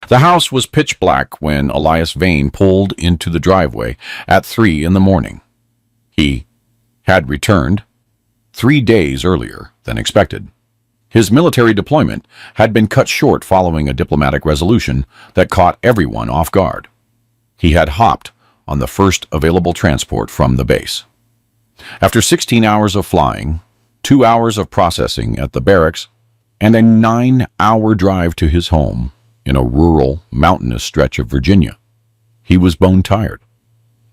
The house was pitch black when Elias Vane pulled into the driveway at 3 in the morning. He had returned 3 days earlier than expected. His military deployment had been cut short following a diplomatic resolution that caught everyone off guard. He had hopped on the first available transport from the base. After 16 hours of flying, 2 hours of processing at the barracks, and a 9-hour drive to his home in a rural, mountainous stretch of Virginia, he was bone tired.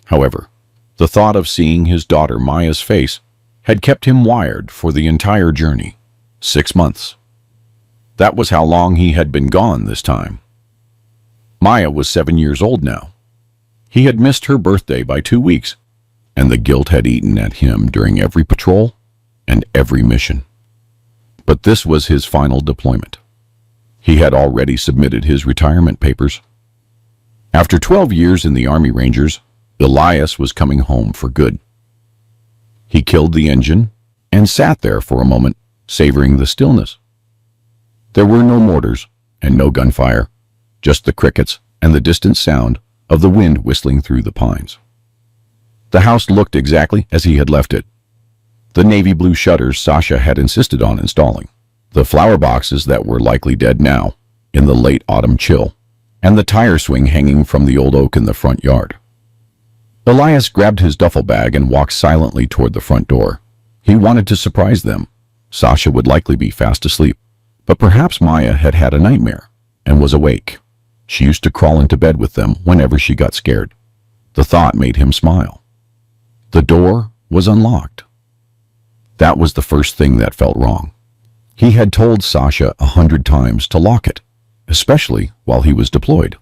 However, the thought of seeing his daughter Maya's face had kept him wired for the entire journey. 6 months. That was how long he had been gone this time. Maya was 7 years old now. He had missed her birthday by 2 weeks, and the guilt had eaten at him during every patrol and every mission. But this was his final deployment. He had already submitted his retirement papers. After 12 years in the Army Rangers, Elias was coming home for good. He killed the engine and sat there for a moment, savoring the stillness. There were no mortars and no gunfire, just the crickets and the distant sound of the wind whistling through the pines. The house looked exactly as he had left it. The navy blue shutters Sasha had insisted on installing, the flower boxes that were likely dead now in the late autumn chill, and the tire swing hanging from the old oak in the front yard. Elias grabbed his duffel bag and walked silently toward the front door. He wanted to surprise them. Sasha would likely be fast asleep, but perhaps Maya had had a nightmare and was awake. She used to crawl into bed with them whenever she got scared. The thought made him smile. The door was unlocked. That was the first thing that felt wrong. He had told Sasha 100 times to lock it, especially while he was deployed.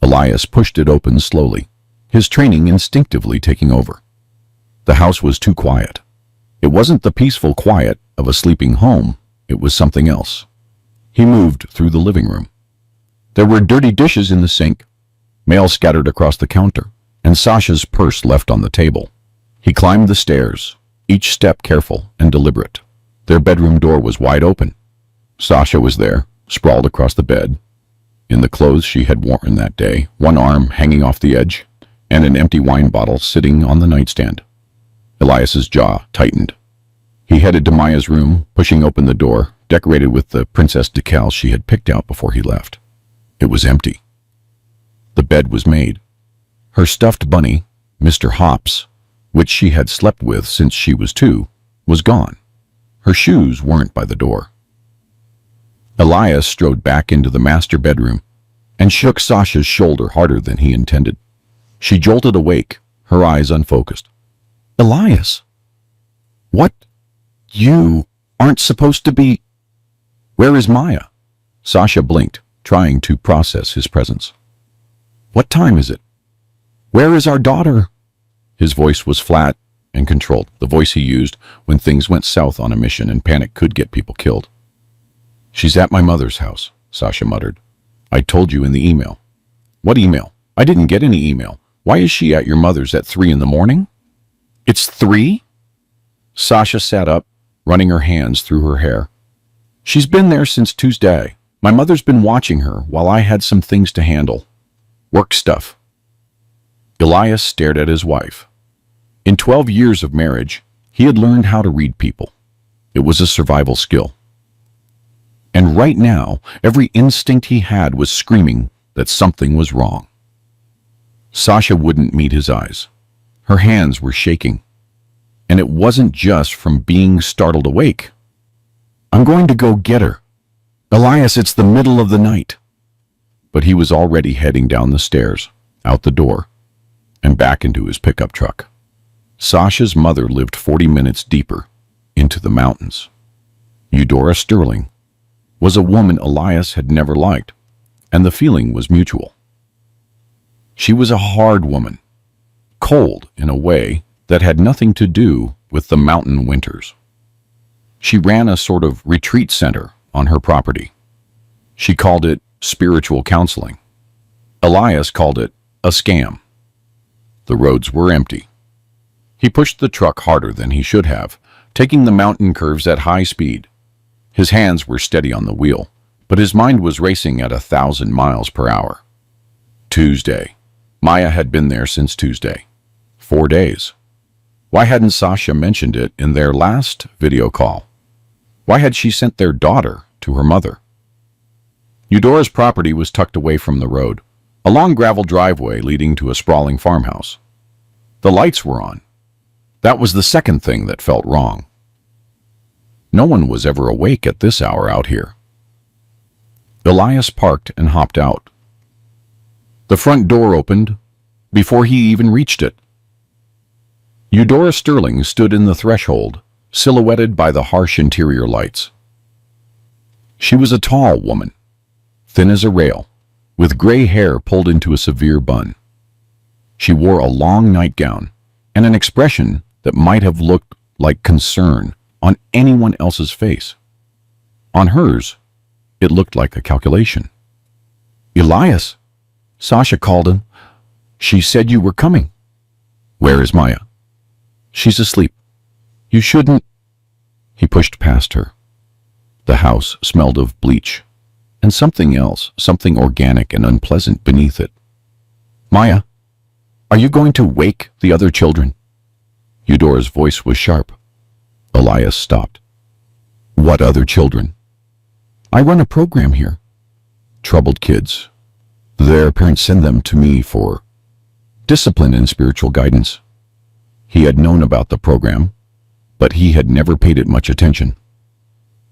Elias pushed it open slowly, his training instinctively taking over. The house was too quiet. It wasn't the peaceful quiet of a sleeping home, it was something else. He moved through the living room. There were dirty dishes in the sink, mail scattered across the counter, and Sasha's purse left on the table. He climbed the stairs, each step careful and deliberate. Their bedroom door was wide open. Sasha was there, sprawled across the bed, in the clothes she had worn that day, one arm hanging off the edge, and an empty wine bottle sitting on the nightstand. Elias's jaw tightened. He headed to Maya's room, pushing open the door, decorated with the princess decals she had picked out before he left. It was empty. The bed was made. Her stuffed bunny, Mr. Hops, which she had slept with since she was 2, was gone. Her shoes weren't by the door. Elias strode back into the master bedroom and shook Sasha's shoulder harder than he intended. She jolted awake, her eyes unfocused. Elias! What? You aren't supposed to be... Where is Maya? Sasha blinked, trying to process his presence. What time is it? Where is our daughter? His voice was flat and controlled, the voice he used when things went south on a mission and panic could get people killed. She's at my mother's house, Sasha muttered. I told you in the email. What email? I didn't get any email. Why is she at your mother's at 3 in the morning? It's 3? Sasha sat up, running her hands through her hair. She's been there since Tuesday. My mother's been watching her while I had some things to handle. Work stuff. Elias stared at his wife. In 12 years of marriage, he had learned how to read people. It was a survival skill. And right now, every instinct he had was screaming that something was wrong. Sasha wouldn't meet his eyes. Her hands were shaking. And it wasn't just from being startled awake. I'm going to go get her. Elias, it's the middle of the night. But he was already heading down the stairs, out the door, and back into his pickup truck. Sasha's mother lived 40 minutes deeper into the mountains. Eudora Sterling was a woman Elias had never liked, and the feeling was mutual. She was a hard woman, cold in a way that had nothing to do with the mountain winters. She ran a sort of retreat center on her property. She called it spiritual counseling. Elias called it a scam. The roads were empty. He pushed the truck harder than he should have, taking the mountain curves at high speed. His hands were steady on the wheel, but his mind was racing at 1,000 miles per hour. Tuesday. Maya had been there since Tuesday. 4 days. Why hadn't Sasha mentioned it in their last video call? Why had she sent their daughter to her mother? Eudora's property was tucked away from the road, a long gravel driveway leading to a sprawling farmhouse. The lights were on. That was the second thing that felt wrong. No one was ever awake at this hour out here. Elias parked and hopped out. The front door opened before he even reached it. Eudora Sterling stood in the threshold, silhouetted by the harsh interior lights. She was a tall woman, thin as a rail, with gray hair pulled into a severe bun. She wore a long nightgown and an expression that might have looked like concern on anyone else's face. On hers, it looked like a calculation. "Elias," Sasha called him. "She said you were coming." "Where is Maya?" "She's asleep. You shouldn't." He pushed past her. The house smelled of bleach, and something else, something organic and unpleasant beneath it. "Maya, are you going to wake the other children?" Eudora's voice was sharp. Elias stopped. "What other children?" "I run a program here. Troubled kids. Their parents send them to me for discipline and spiritual guidance." He had known about the program, but he had never paid it much attention.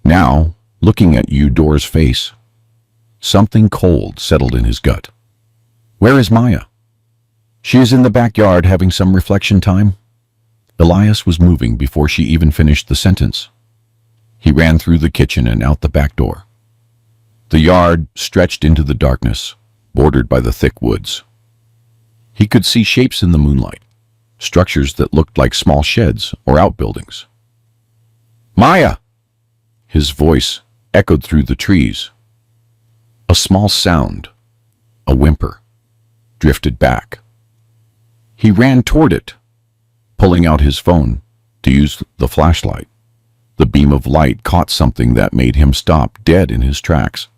Now, looking at Eudora's face, something cold settled in his gut. "Where is Maya?" "She is in the backyard having some reflection time." Elias was moving before she even finished the sentence. He ran through the kitchen and out the back door. The yard stretched into the darkness, bordered by the thick woods. He could see shapes in the moonlight, structures that looked like small sheds or outbuildings. "Maya!" His voice echoed through the trees. A small sound, a whimper, drifted back. He ran toward it, pulling out his phone to use the flashlight. The beam of light caught something that made him stop dead in his tracks.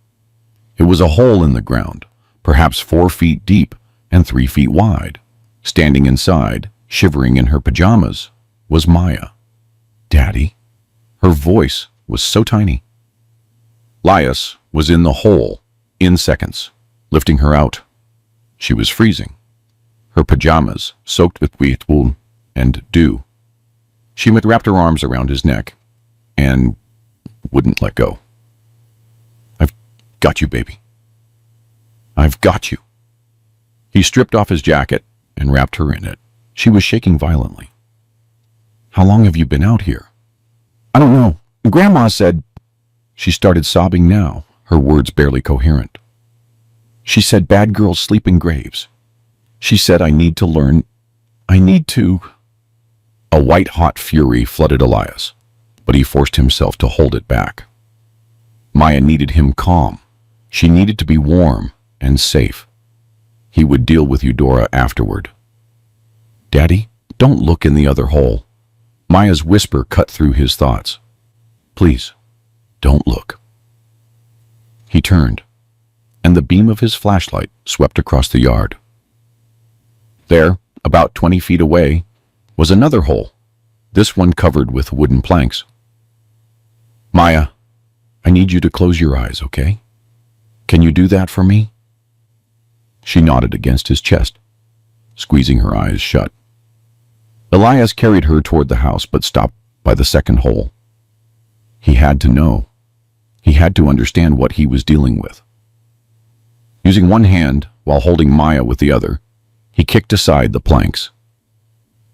It was a hole in the ground, perhaps 4 feet deep and 3 feet wide. Standing inside, shivering in her pajamas, was Maya. "Daddy?" Her voice was so tiny. Elias was in the hole in seconds, lifting her out. She was freezing, her pajamas soaked with wheat wool and dew. She had wrapped her arms around his neck and wouldn't let go. "I've got you, baby. I've got you." He stripped off his jacket and wrapped her in it. She was shaking violently. "How long have you been out here?" "I don't know. Grandma said..." She started sobbing now, her words barely coherent. "She said bad girls sleep in graves. She said I need to learn. I need to..." A white-hot fury flooded Elias, but he forced himself to hold it back. Maya needed him calm. She needed to be warm and safe. He would deal with Eudora afterward. "Daddy, don't look in the other hole." Maya's whisper cut through his thoughts. "Please, don't look." He turned, and the beam of his flashlight swept across the yard. There, about 20 feet away, was another hole, this one covered with wooden planks. "Maya, I need you to close your eyes, okay? Can you do that for me?" She nodded against his chest, squeezing her eyes shut. Elias carried her toward the house, but stopped by the second hole. He had to know. He had to understand what he was dealing with. Using one hand while holding Maya with the other, he kicked aside the planks.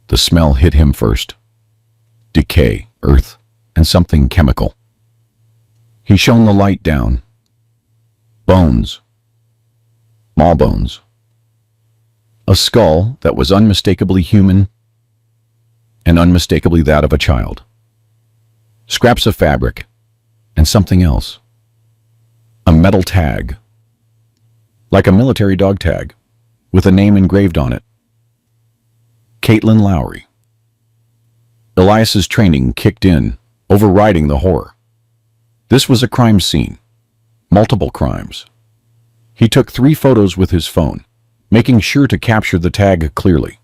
The smell hit him first. Decay, earth, and something chemical. He shone the light down. Bones. Small bones. A skull that was unmistakably human and unmistakably that of a child. Scraps of fabric and something else. A metal tag. Like a military dog tag, with a name engraved on it. Caitlin Lowry. Elias's training kicked in, overriding the horror. This was a crime scene. multiple crimes. He took 3 photos with his phone, making sure to capture the tag clearly.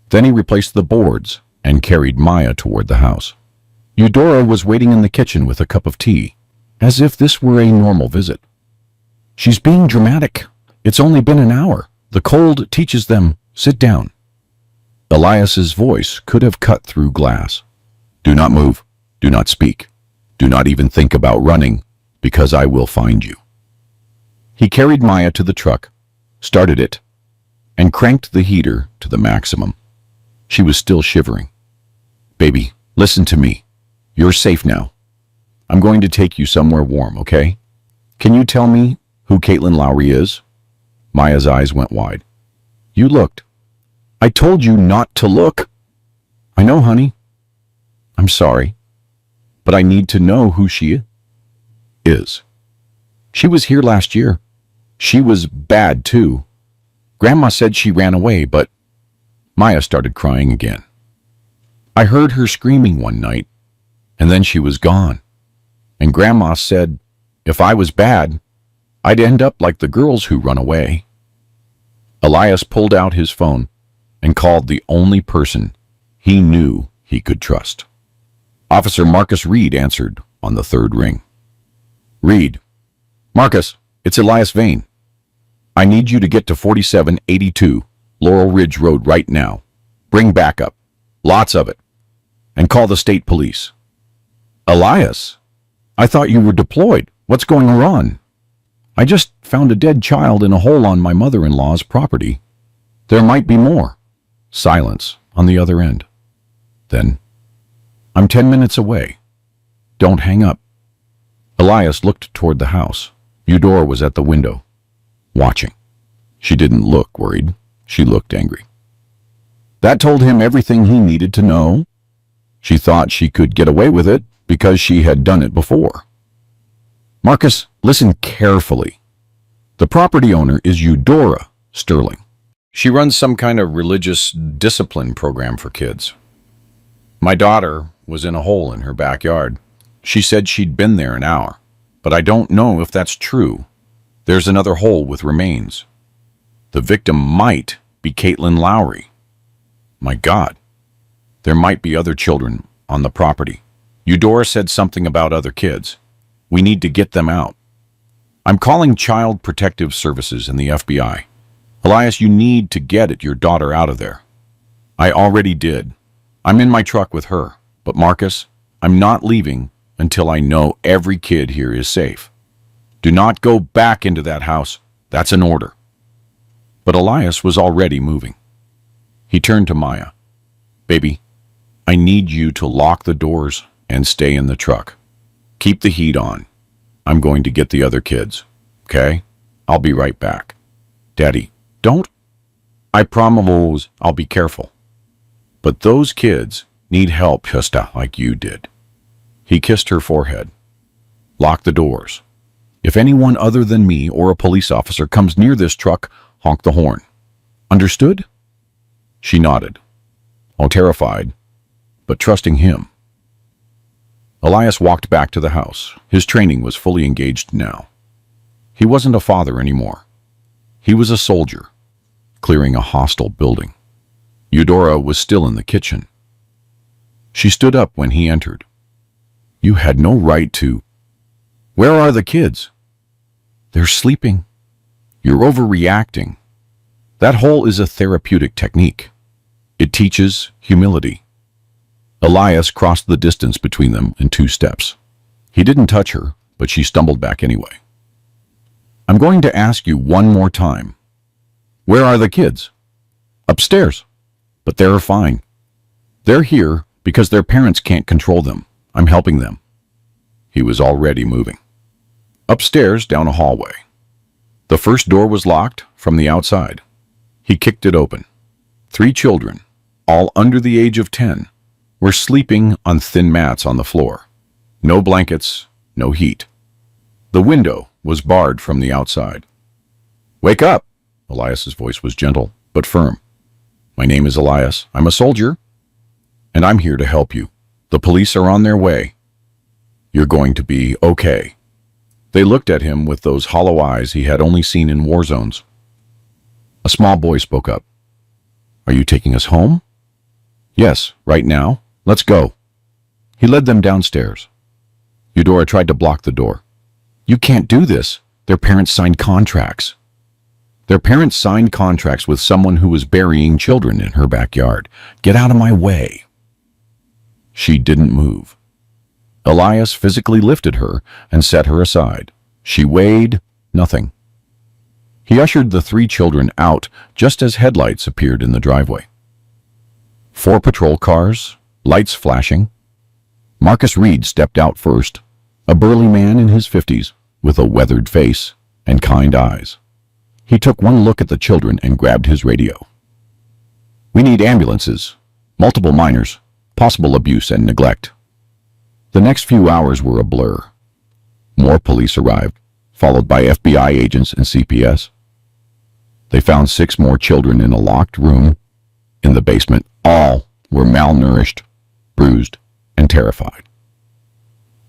Then he replaced the boards and carried Maya toward the house. Eudora was waiting in the kitchen with a cup of tea, as if this were a normal visit. "She's being dramatic. It's only been an hour. The cold teaches them. Sit down." Elias's voice could have cut through glass. "Do not move. Do not speak. Do not even think about running, because I will find you." He carried Maya to the truck, started it, and cranked the heater to the maximum. She was still shivering. "Baby, listen to me. You're safe now. I'm going to take you somewhere warm, okay? Can you tell me who Caitlin Lowry is?" Maya's eyes went wide. "You looked. I told you not to look." "I know, honey. I'm sorry. But I need to know who she is. She was here last year. She was bad, too. Grandma said she ran away, but..." Maya started crying again. "I heard her screaming one night, and then she was gone. And Grandma said if I was bad, I'd end up like the girls who run away." Elias pulled out his phone and called the only person he knew he could trust. Officer Marcus Reed answered on the 3rd ring. "Reed. Marcus, it's Elias Vane. I need you to get to 4782 Laurel Ridge Road right now. Bring backup. Lots of it. And call the state police." "Elias, I thought you were deployed. What's going on?" "I just found a dead child in a hole on my mother-in-law's property. There might be more." Silence on the other end. Then, "I'm 10 minutes away. Don't hang up." Elias looked toward the house. Eudora was at the window, watching. She didn't look worried. She looked angry. That told him everything he needed to know. She thought she could get away with it because she had done it before. "Marcus, listen carefully. The property owner is Eudora Sterling. She runs some kind of religious discipline program for kids. My daughter was in a hole in her backyard. She said she'd been there an hour, but I don't know if that's true. There's another hole with remains. The victim might be Caitlin Lowry. My God, there might be other children on the property. Eudora said something about other kids. We need to get them out. I'm calling Child Protective Services and the FBI. Elias, you need to get your daughter out of there." "I already did. I'm in my truck with her. But Marcus, I'm not leaving until I know every kid here is safe. Do not go back into that house. That's an order." But Elias was already moving. He turned to Maya. "Baby, I need you to lock the doors and stay in the truck. Keep the heat on. I'm going to get the other kids. Okay? I'll be right back." "Daddy, don't..." "I promise I'll be careful. But those kids need help just like you did." He kissed her forehead. "Lock the doors. If anyone other than me or a police officer comes near this truck, honk the horn. Understood?" She nodded, terrified, but trusting him. Elias walked back to the house. His training was fully engaged now. He wasn't a father anymore. He was a soldier, clearing a hostile building. Eudora was still in the kitchen. She stood up when he entered. "You had no right to..." "Where are the kids?" "They're sleeping." "You're overreacting. That hole is a therapeutic technique. It teaches humility." Elias crossed the distance between them in 2 steps. He didn't touch her, but she stumbled back anyway. "I'm going to ask you one more time. Where are the kids?" "Upstairs. But they're fine. They're here because their parents can't control them. I'm helping them." He was already moving. Upstairs, down a hallway. The first door was locked from the outside. He kicked it open. 3 children, all under the age of 10, were sleeping on thin mats on the floor. No blankets, no heat. The window was barred from the outside. "Wake up!" Elias's voice was gentle, but firm. "My name is Elias. I'm a soldier, and I'm here to help you. The police are on their way. You're going to be okay." They looked at him with those hollow eyes he had only seen in war zones. A small boy spoke up. "Are you taking us home?" "Yes, right now. Let's go." He led them downstairs. Eudora tried to block the door. "You can't do this. Their parents signed contracts." Their parents signed contracts with someone who was burying children in her backyard. "Get out of my way." She didn't move. Elias physically lifted her and set her aside. She weighed nothing. He ushered the 3 children out just as headlights appeared in the driveway. 4 patrol cars, lights flashing. Marcus Reed stepped out first, a burly man in his 50s with a weathered face and kind eyes. He took one look at the children and grabbed his radio. "We need ambulances, multiple minors, possible abuse and neglect." The next few hours were a blur. More police arrived, followed by FBI agents and CPS. They found 6 more children in a locked room in the basement. All were malnourished, bruised, and terrified.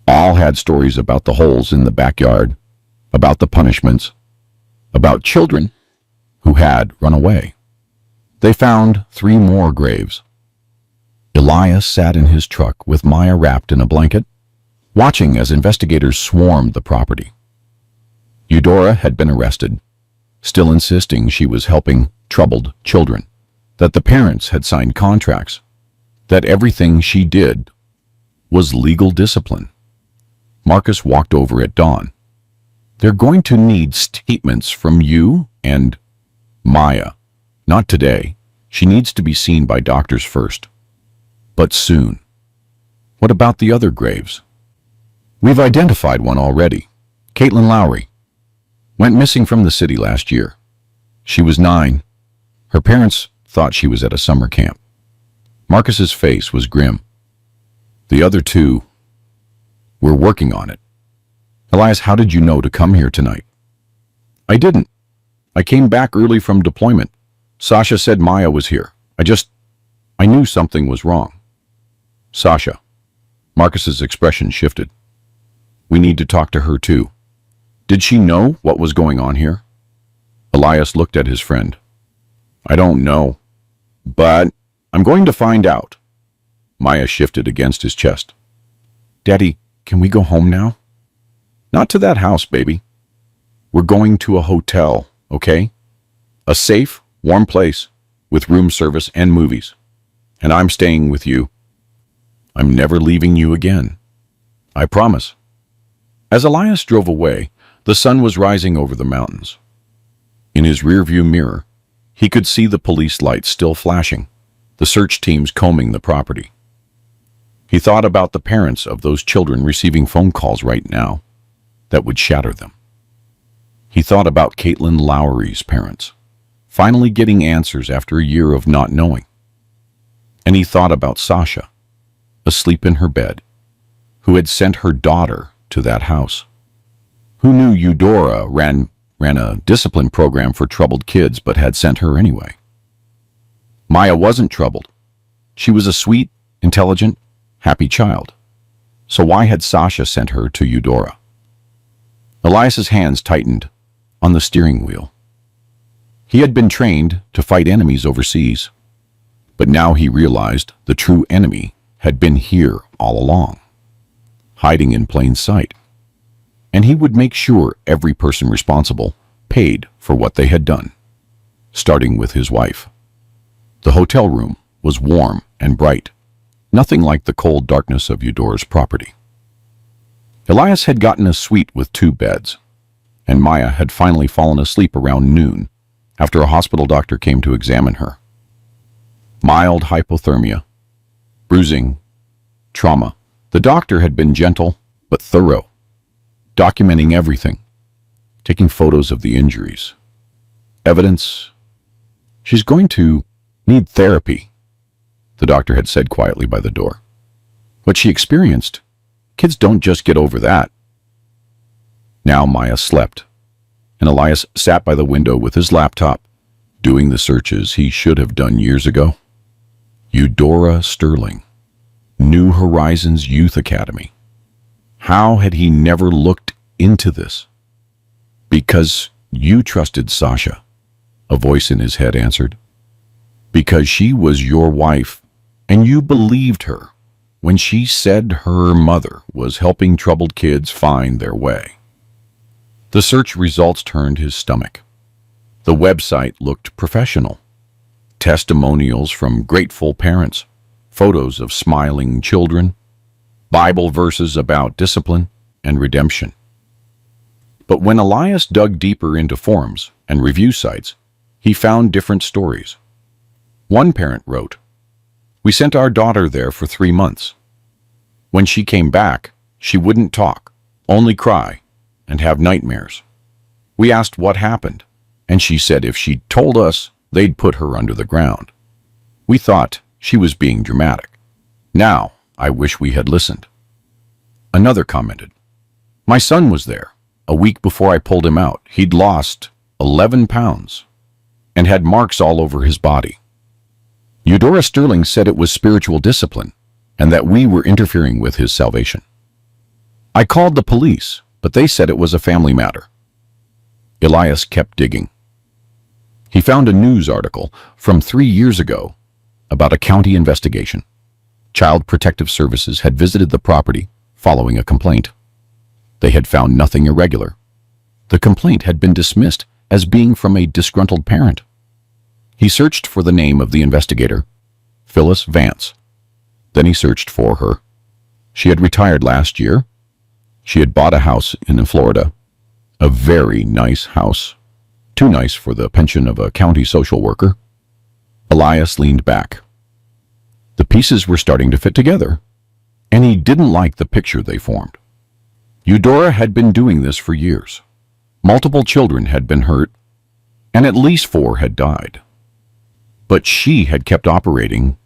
All had stories about the holes in the backyard, about the punishments, about children who had run away. They found 3 more graves. Elias sat in his truck with Maya wrapped in a blanket, watching as investigators swarmed the property. Eudora had been arrested, still insisting she was helping troubled children, that the parents had signed contracts, that everything she did was legal discipline. Marcus walked over at dawn. "They're going to need statements from you and Maya. Not today. She needs to be seen by doctors first. But soon." "What about the other graves?" "We've identified one already. Caitlin Lowry. Went missing from the city last year. She was 9. Her parents thought she was at a summer camp." Marcus's face was grim. "The other 2, we're working on it." "Elias, how did you know to come here tonight?" "I didn't. I came back early from deployment. Sasha said Maya was here. I knew something was wrong." "Sasha." Marcus's expression shifted. "We need to talk to her too. Did she know what was going on here?" Elias looked at his friend. "I don't know, but I'm going to find out." Maya shifted against his chest. "Daddy, can we go home now?" "Not to that house, baby. We're going to a hotel, okay? A safe, warm place with room service and movies. And I'm staying with you. I'm never leaving you again. I promise." As Elias drove away, the sun was rising over the mountains. In his rearview mirror, he could see the police lights still flashing, the search teams combing the property. He thought about the parents of those children receiving phone calls right now that would shatter them. He thought about Caitlin Lowry's parents, finally getting answers after a year of not knowing. And he thought about Sasha, asleep in her bed, who had sent her daughter to that house. Who knew Eudora ran a discipline program for troubled kids but had sent her anyway? Maya wasn't troubled. She was a sweet, intelligent, happy child. So why had Sasha sent her to Eudora? Elias's hands tightened on the steering wheel. He had been trained to fight enemies overseas, but now he realized the true enemy had been here all along, hiding in plain sight. And he would make sure every person responsible paid for what they had done, starting with his wife. The hotel room was warm and bright, nothing like the cold darkness of Eudora's property. Elias had gotten a suite with 2 beds, and Maya had finally fallen asleep around noon after a hospital doctor came to examine her. Mild hypothermia, bruising, trauma. The doctor had been gentle but thorough, documenting everything, taking photos of the injuries. Evidence. "She's going to need therapy," the doctor had said quietly by the door. "What she experienced, kids don't just get over that." Now Maya slept, and Elias sat by the window with his laptop, doing the searches he should have done years ago. Eudora Sterling, New Horizons Youth Academy. How had he never looked into this? Because you trusted Sasha, a voice in his head answered. Because she was your wife, and you believed her when she said her mother was helping troubled kids find their way. The search results turned his stomach. The website looked professional. Testimonials from grateful parents, photos of smiling children, Bible verses about discipline and redemption. But when Elias dug deeper into forums and review sites, he found different stories. One parent wrote, "We sent our daughter there for 3 months. When she came back, she wouldn't talk, only cry, and have nightmares. We asked what happened, and she said if she told us, they'd put her under the ground. We thought she was being dramatic. Now, I wish we had listened." Another commented, "My son was there. A week before I pulled him out, he'd lost 11 pounds and had marks all over his body. Eudora Sterling said it was spiritual discipline and that we were interfering with his salvation. I called the police, but they said it was a family matter." Elias kept digging. He found a news article from 3 years ago about a county investigation. Child Protective Services had visited the property following a complaint. They had found nothing irregular. The complaint had been dismissed as being from a disgruntled parent. He searched for the name of the investigator, Phyllis Vance. Then he searched for her. She had retired last year. She had bought a house in Florida, a very nice house, too nice for the pension of a county social worker. Elias leaned back. The pieces were starting to fit together, and he didn't like the picture they formed. Eudora had been doing this for years. Multiple children had been hurt, and at least 4 had died. But she had kept operating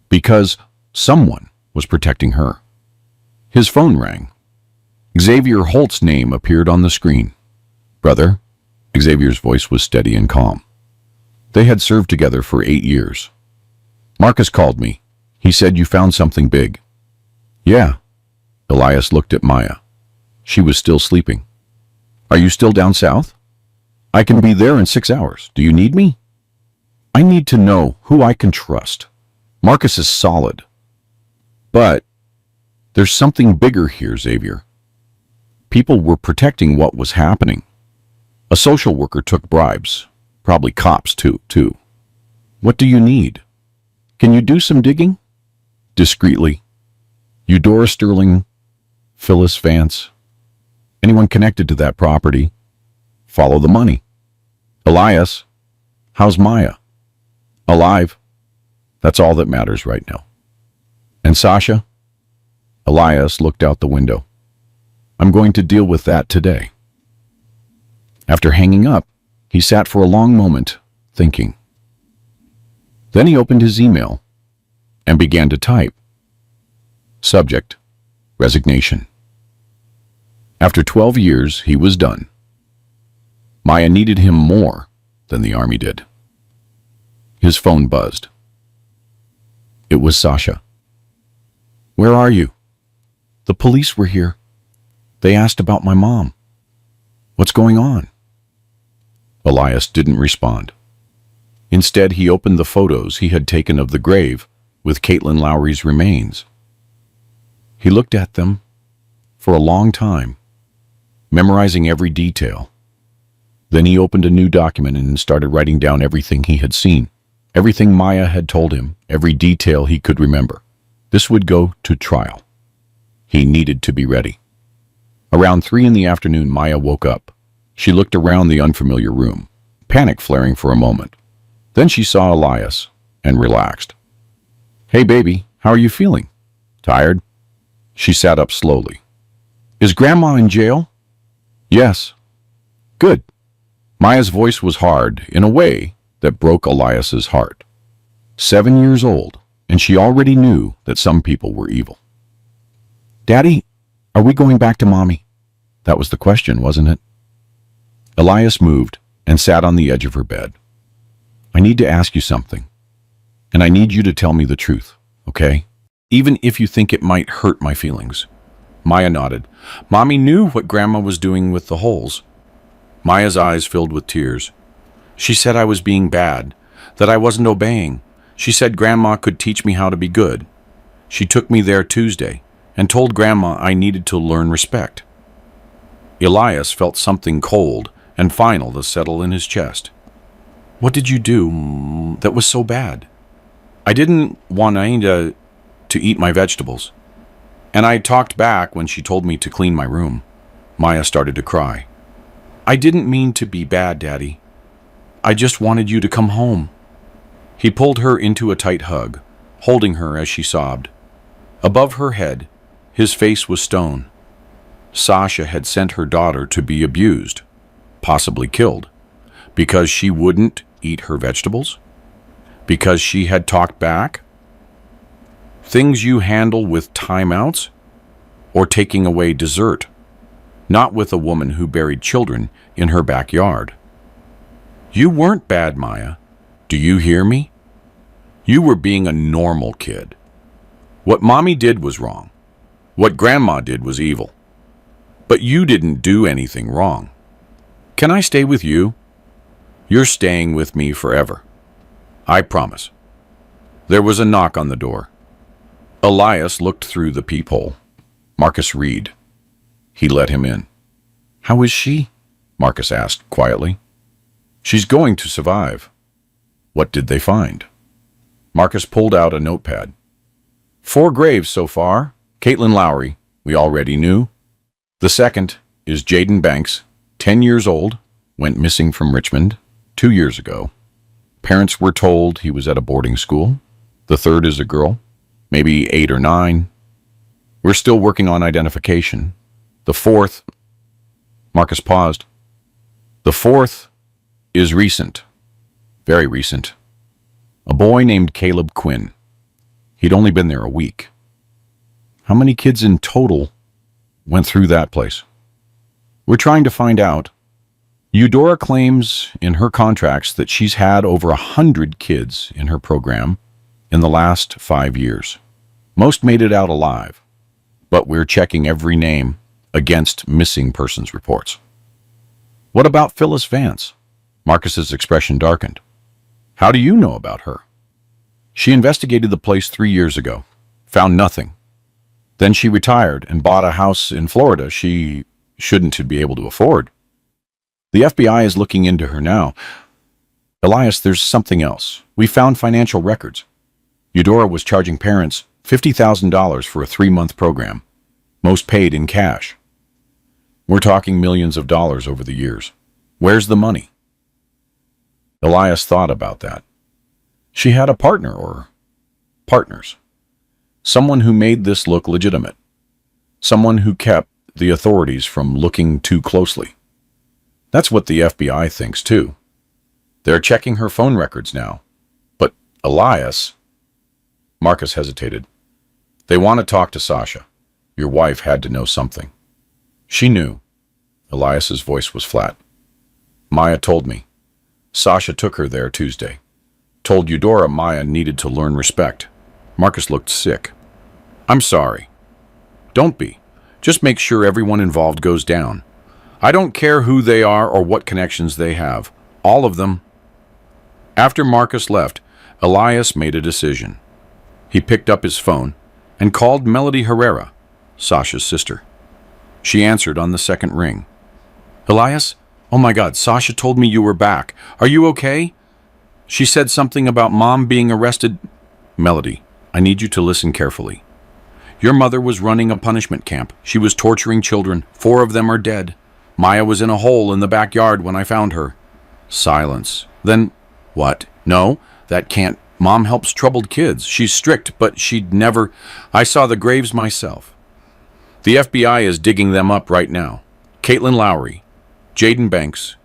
because someone was protecting her. His phone rang. Xavier Holt's name appeared on the screen. "Brother," Xavier's voice was steady and calm. They had served together for 8 years. "Marcus called me. He said you found something big." "Yeah." Elias looked at Maya. She was still sleeping. "Are you still down south? I can be there in 6 hours. Do you need me?" "I need to know who I can trust. Marcus is solid. But there's something bigger here, Xavier. People were protecting what was happening. A social worker took bribes. Probably cops, too. What do you need? Can you do some digging?" Discreetly. "Eudora Sterling, Phyllis Vance. Anyone connected to that property. Follow the money. Elias, how's Maya?" "Alive. That's all that matters right now." "And Sasha?" Elias looked out the window. "I'm going to deal with that today." After hanging up, he sat for a long moment, thinking. Then he opened his email and began to type. Subject: resignation. After 12 years, he was done. Maya needed him more than the army did. His phone buzzed. It was Sasha. "Where are you?" "The police were here. They asked about my mom. What's going on?" Elias didn't respond. Instead, he opened the photos he had taken of the grave with Caitlin Lowry's remains. He looked at them for a long time, memorizing every detail. Then he opened a new document and started writing down everything he had seen, everything Maya had told him, every detail he could remember. This would go to trial. He needed to be ready. Around 3 in the afternoon, Maya woke up. She looked around the unfamiliar room, panic flaring for a moment. Then she saw Elias and relaxed. "Hey, baby, how are you feeling? Tired?" She sat up slowly. "Is Grandma in jail?" "Yes." "Good." Maya's voice was hard in a way that broke Elias's heart. 7 years old, and she already knew that some people were evil. "Daddy, are we going back to Mommy?" That was the question, wasn't it? Elias moved and sat on the edge of her bed. "I need to ask you something, and I need you to tell me the truth, okay? Even if you think it might hurt my feelings." Maya nodded. Mommy knew what Grandma was doing with the holes. Maya's eyes filled with tears. She said I was being bad, that I wasn't obeying. She said Grandma could teach me how to be good. She took me there Tuesday and told Grandma I needed to learn respect. Elias felt something cold and final to settle in his chest. What did you do that was so bad? I didn't want Aida to eat my vegetables. And I talked back when she told me to clean my room. Maya started to cry. I didn't mean to be bad, Daddy. I just wanted you to come home. He pulled her into a tight hug, holding her as she sobbed. Above her head, his face was stone. Sasha had sent her daughter to be abused, possibly killed, because she wouldn't eat her vegetables? Because she had talked back? Things you handle with timeouts or taking away dessert, not with a woman who buried children in her backyard. You weren't bad, Maya. Do you hear me? You were being a normal kid. What Mommy did was wrong. What Grandma did was evil. But you didn't do anything wrong. Can I stay with you? You're staying with me forever. I promise. There was a knock on the door. Elias looked through the peephole. Marcus Reed. He let him in. How is she? Marcus asked quietly. She's going to survive. What did they find? Marcus pulled out a notepad. 4 graves so far. Caitlin Lowry, we already knew. The second is Jaden Banks, 10 years old, went missing from Richmond 2 years ago. Parents were told he was at a boarding school. The third is a girl, maybe 8 or 9. We're still working on identification. The fourth, Marcus paused. The fourth is recent, very recent. A boy named Caleb Quinn. He'd only been there a week. How many kids in total went through that place? We're trying to find out. Eudora claims in her contracts that she's had over 100 kids in her program in the last 5 years. Most made it out alive, but we're checking every name against missing persons reports. What about Phyllis Vance? Marcus's expression darkened. How do you know about her? She investigated the place 3 years ago, found nothing. Then she retired and bought a house in Florida she shouldn't be able to afford. The FBI is looking into her now. Elias, there's something else. We found financial records. Eudora was charging parents $50,000 for a 3-month program, most paid in cash. We're talking millions of dollars over the years. Where's the money? Elias thought about that. She had a partner or partners. Someone who made this look legitimate. Someone who kept the authorities from looking too closely. That's what the FBI thinks too. They're checking her phone records now. But Elias... Marcus hesitated. They want to talk to Sasha. Your wife had to know something. She knew. Elias's voice was flat. Maya told me. Sasha took her there Tuesday. Told Eudora Maya needed to learn respect. Marcus looked sick. I'm sorry. Don't be. Just make sure everyone involved goes down. I don't care who they are or what connections they have. All of them. After Marcus left, Elias made a decision. He picked up his phone and called Melody Herrera, Sasha's sister. She answered on the second ring. Elias? Oh my God, Sasha told me you were back. Are you okay? She said something about Mom being arrested. Melody, I need you to listen carefully. Your mother was running a punishment camp. She was torturing children. 4 of them are dead. Maya was in a hole in the backyard when I found her. Silence. Then, what? No, that can't. Mom helps troubled kids. She's strict, but she'd never... I saw the graves myself. The FBI is digging them up right now. Caitlin Lowry, Jaden Banks,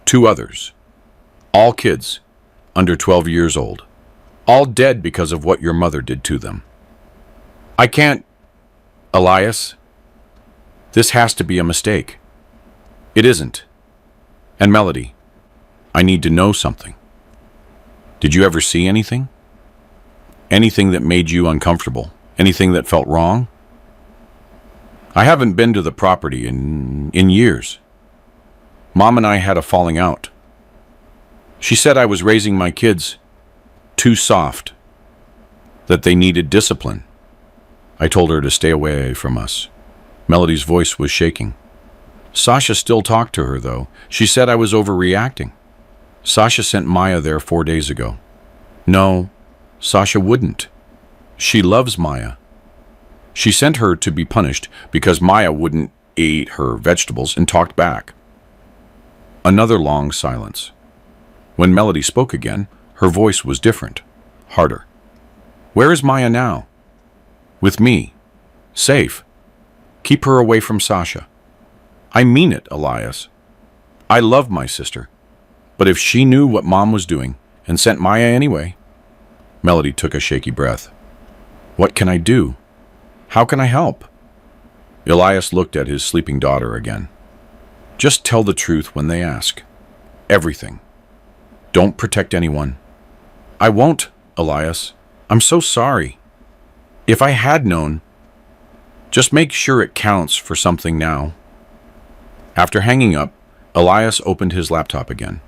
2 others. All kids, under 12 years old. All dead because of what your mother did to them. I can't... Elias, this has to be a mistake. It isn't. And Melody, I need to know something. Did you ever see anything? Anything that made you uncomfortable? Anything that felt wrong? I haven't been to the property in years. Mom and I had a falling out. She said I was raising my kids too soft, that they needed discipline. I told her to stay away from us. Melody's voice was shaking. Sasha still talked to her, though. She said I was overreacting. Sasha sent Maya there 4 days ago. No, Sasha wouldn't. She loves Maya. She sent her to be punished because Maya wouldn't eat her vegetables and talked back. Another long silence. When Melody spoke again, her voice was different, harder. Where is Maya now? With me. Safe. Keep her away from Sasha. I mean it, Elias. I love my sister. But if she knew what Mom was doing and sent Maya anyway... Melody took a shaky breath. What can I do? How can I help? Elias looked at his sleeping daughter again. Just tell the truth when they ask. Everything. Don't protect anyone. I won't, Elias. I'm so sorry. If I had known, just make sure it counts for something now. After hanging up, Elias opened his laptop again.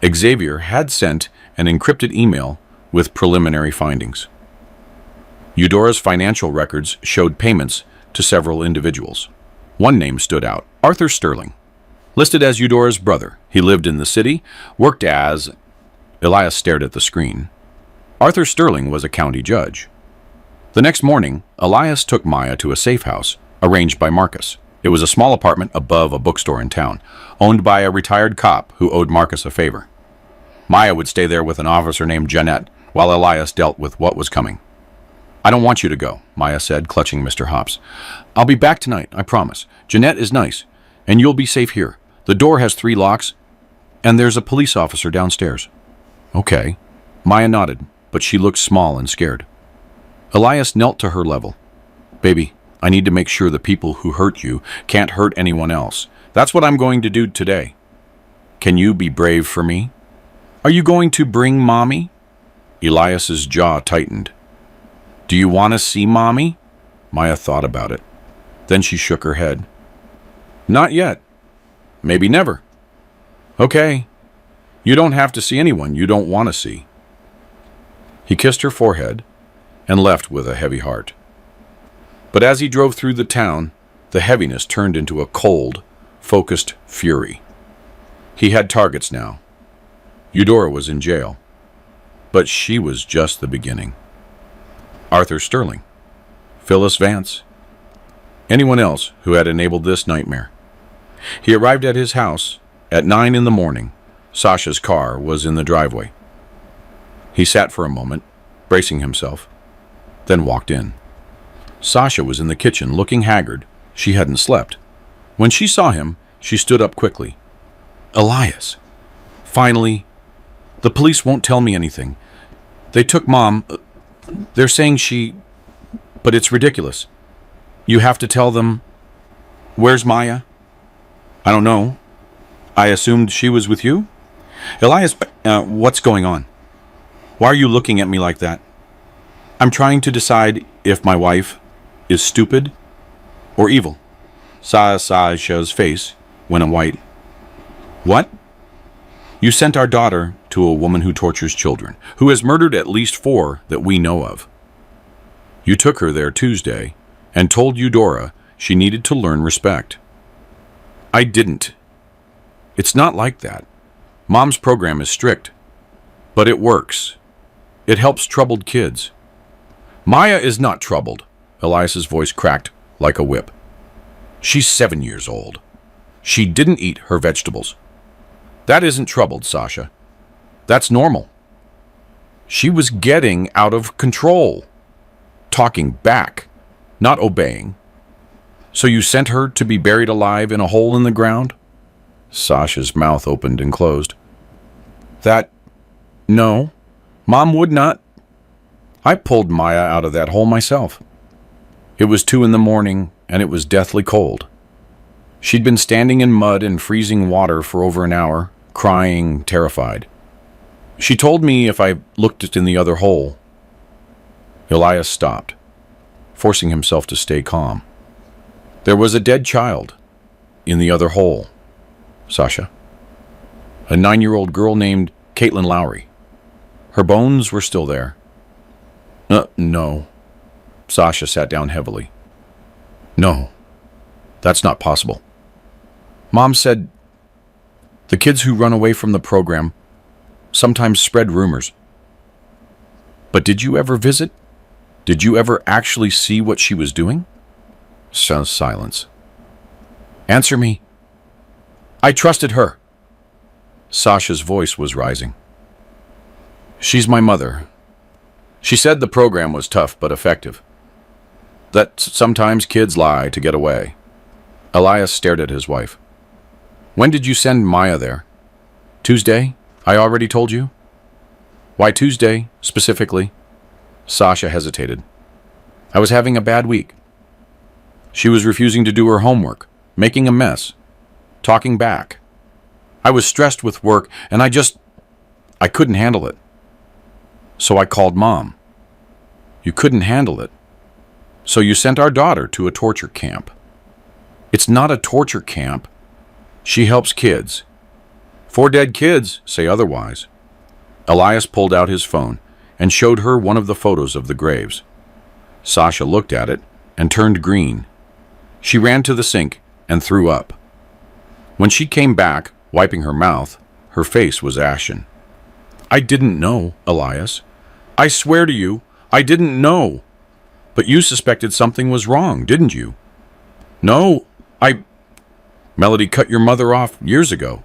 Xavier had sent an encrypted email with preliminary findings. Eudora's financial records showed payments to several individuals. One name stood out, Arthur Sterling. Listed as Eudora's brother, he lived in the city, worked as... Elias stared at the screen. Arthur Sterling was a county judge. The next morning, Elias took Maya to a safe house, arranged by Marcus. It was a small apartment above a bookstore in town, owned by a retired cop who owed Marcus a favor. Maya would stay there with an officer named Jeanette, while Elias dealt with what was coming. I don't want you to go, Maya said, clutching Mr. Hops. I'll be back tonight, I promise. Jeanette is nice, and you'll be safe here. The door has 3 locks, and there's a police officer downstairs. Okay. Maya nodded, but she looked small and scared. Elias knelt to her level. Baby, I need to make sure the people who hurt you can't hurt anyone else. That's what I'm going to do today. Can you be brave for me? Are you going to bring Mommy? Elias's jaw tightened. Do you want to see Mommy? Maya thought about it. Then she shook her head. Not yet. Maybe never. Okay. You don't have to see anyone you don't want to see. He kissed her forehead and left with a heavy heart. But as he drove through the town, the heaviness turned into a cold, focused fury. He had targets now. Eudora was in jail. But she was just the beginning. Arthur Sterling, Phyllis Vance, anyone else who had enabled this nightmare. He arrived at his house at 9 in the morning. Sasha's car was in the driveway. He sat for a moment, bracing himself, then walked in. Sasha was in the kitchen, looking haggard. She hadn't slept. When she saw him, she stood up quickly. Elias. Finally. The police won't tell me anything. They took Mom. They're saying she... But it's ridiculous. You have to tell them... Where's Maya? I don't know. I assumed she was with you? Elias, what's going on? Why are you looking at me like that? I'm trying to decide if my wife is stupid or evil. Sasha's face went white. What? You sent our daughter to a woman who tortures children, who has murdered at least 4 that we know of. You took her there Tuesday and told Eudora she needed to learn respect. I didn't. It's not like that. Mom's program is strict, but it works. It helps troubled kids. Maya is not troubled. Elias's voice cracked like a whip. She's 7 years old. She didn't eat her vegetables. That isn't troubled, Sasha. That's normal. She was getting out of control. Talking back, not obeying. So you sent her to be buried alive in a hole in the ground? Sasha's mouth opened and closed. No. Mom would not. I pulled Maya out of that hole myself. It was 2 in the morning, and it was deathly cold. She'd been standing in mud and freezing water for over an hour, crying, terrified. She told me if I looked in the other hole. Elias stopped, forcing himself to stay calm. There was a dead child in the other hole, Sasha. A 9-year-old girl named Caitlin Lowry. Her bones were still there. No. Sasha sat down heavily. No, that's not possible. Mom said the kids who run away from the program sometimes spread rumors. But did you ever visit? Did you ever actually see what she was doing? Silence. Answer me. I trusted her. Sasha's voice was rising. She's my mother. She said the program was tough but effective. That sometimes kids lie to get away. Elias stared at his wife. When did you send Maya there? Tuesday? I already told you. Why Tuesday, specifically? Sasha hesitated. I was having a bad week. She was refusing to do her homework, making a mess, talking back. I was stressed with work, and I couldn't handle it. So I called Mom. You couldn't handle it. So you sent our daughter to a torture camp. It's not a torture camp. She helps kids. 4 dead kids say otherwise. Elias pulled out his phone and showed her one of the photos of the graves. Sasha looked at it and turned green. She ran to the sink and threw up. When she came back, wiping her mouth, her face was ashen. I didn't know, Elias. I swear to you, I didn't know. But you suspected something was wrong, didn't you? No, Melody cut your mother off years ago.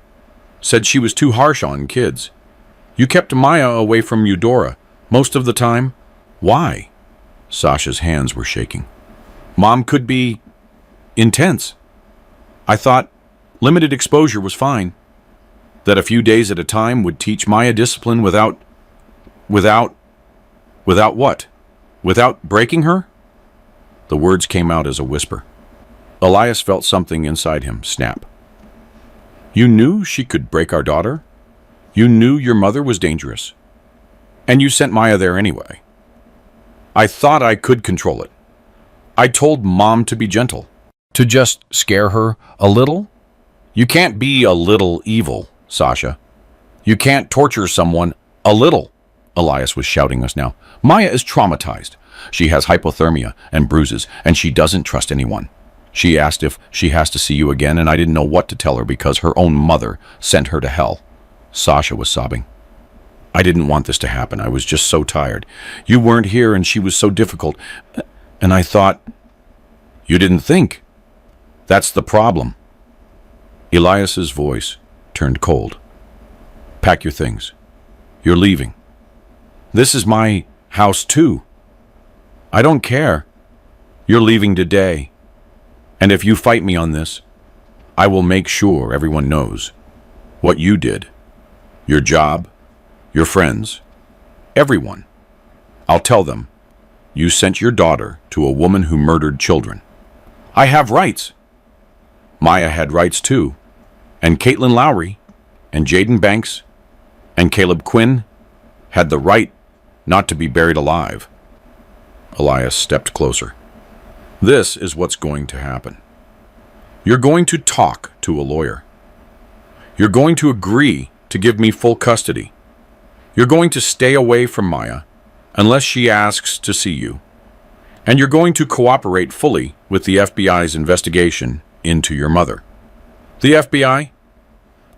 Said she was too harsh on kids. You kept Maya away from Eudora most of the time. Why? Sasha's hands were shaking. Mom could be intense. I thought limited exposure was fine. That a few days at a time would teach Maya discipline without what? Without breaking her? The words came out as a whisper. Elias felt something inside him snap. You knew she could break our daughter? You knew your mother was dangerous. And you sent Maya there anyway. I thought I could control it. I told Mom to be gentle. To just scare her a little? You can't be a little evil, Sasha. You can't torture someone a little. Elias was shouting us now. Maya is traumatized. She has hypothermia and bruises, and she doesn't trust anyone. She asked if she has to see you again, and I didn't know what to tell her because her own mother sent her to hell. Sasha was sobbing. I didn't want this to happen. I was just so tired. You weren't here, and she was so difficult. And I thought, you didn't think. That's the problem. Elias's voice turned cold. Pack your things. You're leaving. This is my house, too. I don't care. You're leaving today. And if you fight me on this, I will make sure everyone knows what you did. Your job, your friends, everyone. I'll tell them you sent your daughter to a woman who murdered children. I have rights. Maya had rights, too. And Caitlin Lowry, and Jaden Banks, and Caleb Quinn had the right not to be buried alive. Elias stepped closer. This is what's going to happen. You're going to talk to a lawyer. You're going to agree to give me full custody. You're going to stay away from Maya unless she asks to see you. And you're going to cooperate fully with the FBI's investigation into your mother. The FBI?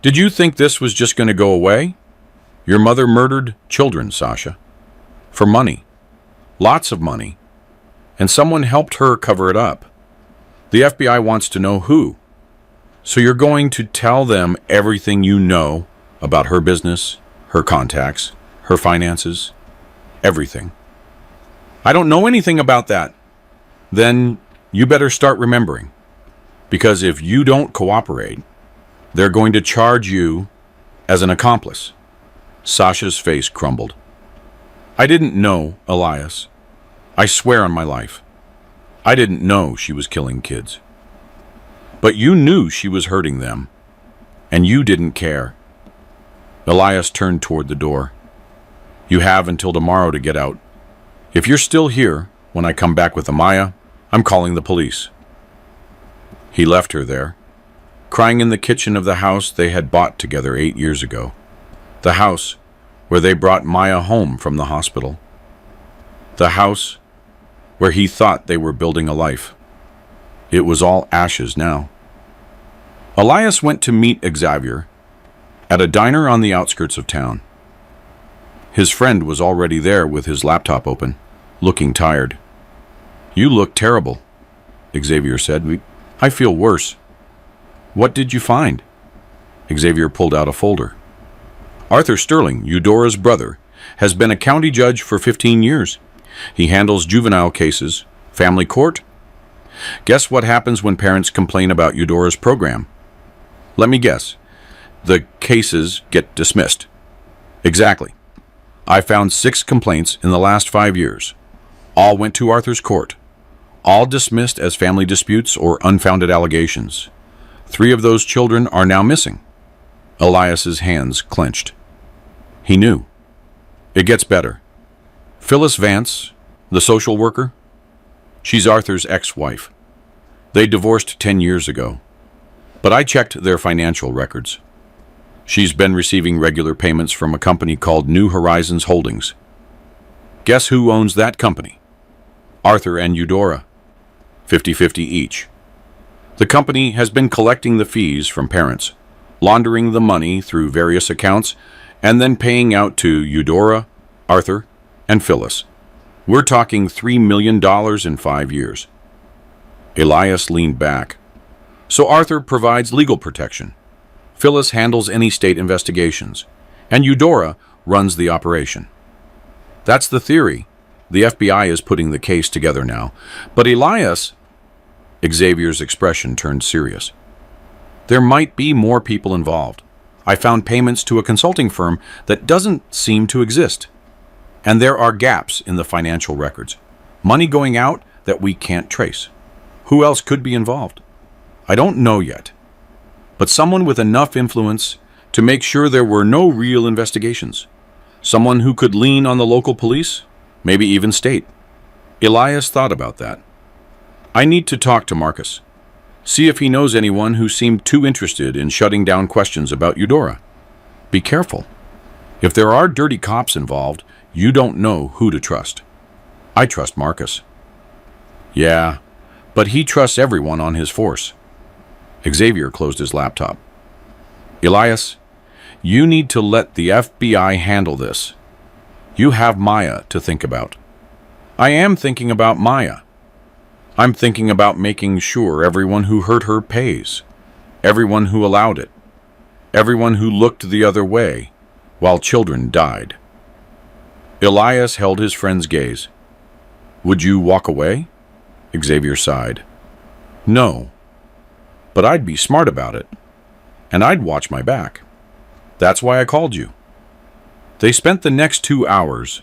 Did you think this was just going to go away? Your mother murdered children, Sasha. For money. Lots of money. And someone helped her cover it up. The FBI wants to know who. So you're going to tell them everything you know about her business, her contacts, her finances, everything. I don't know anything about that. Then you better start remembering. Because if you don't cooperate, they're going to charge you as an accomplice. Sasha's face crumbled. I didn't know, Elias. I swear on my life. I didn't know she was killing kids. But you knew she was hurting them, and you didn't care. Elias turned toward the door. You have until tomorrow to get out. If you're still here when I come back with Amaya, I'm calling the police. He left her there, crying in the kitchen of the house they had bought together 8 years ago. The house where they brought Maya home from the hospital. The house where he thought they were building a life. It was all ashes now. Elias went to meet Xavier at a diner on the outskirts of town. His friend was already there with his laptop open, looking tired. "You look terrible," Xavier said. "I feel worse." "What did you find?" Xavier pulled out a folder. "Arthur Sterling, Eudora's brother, has been a county judge for 15 years. He handles juvenile cases, family court. Guess what happens when parents complain about Eudora's program? Let me guess. The cases get dismissed." "Exactly. I found 6 complaints in the last 5 years. All went to Arthur's court. All dismissed as family disputes or unfounded allegations. 3 of those children are now missing." Elias's hands clenched. He knew. It gets better. Phyllis Vance, the social worker, she's Arthur's ex-wife. They divorced 10 years ago. But I checked their financial records. She's been receiving regular payments from a company called New Horizons Holdings. Guess who owns that company? Arthur and Eudora. 50-50 each. The company has been collecting the fees from parents, laundering the money through various accounts, and then paying out to Eudora, Arthur, and Phyllis. We're talking $3 million in 5 years. Elias leaned back. So Arthur provides legal protection. Phyllis handles any state investigations, and Eudora runs the operation. That's the theory. The FBI is putting the case together now. But Elias... Xavier's expression turned serious. There might be more people involved. I found payments to a consulting firm that doesn't seem to exist. And there are gaps in the financial records. Money going out that we can't trace. Who else could be involved? I don't know yet. But someone with enough influence to make sure there were no real investigations. Someone who could lean on the local police, maybe even state. Elias thought about that. I need to talk to Marcus. See if he knows anyone who seemed too interested in shutting down questions about Eudora. Be careful. If there are dirty cops involved, you don't know who to trust. I trust Marcus. Yeah, but he trusts everyone on his force. Xavier closed his laptop. Elias, you need to let the FBI handle this. You have Maya to think about. I am thinking about Maya. I'm thinking about making sure everyone who hurt her pays. Everyone who allowed it. Everyone who looked the other way while children died. Elias held his friend's gaze. Would you walk away? Xavier sighed. No. But I'd be smart about it. And I'd watch my back. That's why I called you. They spent the next 2 hours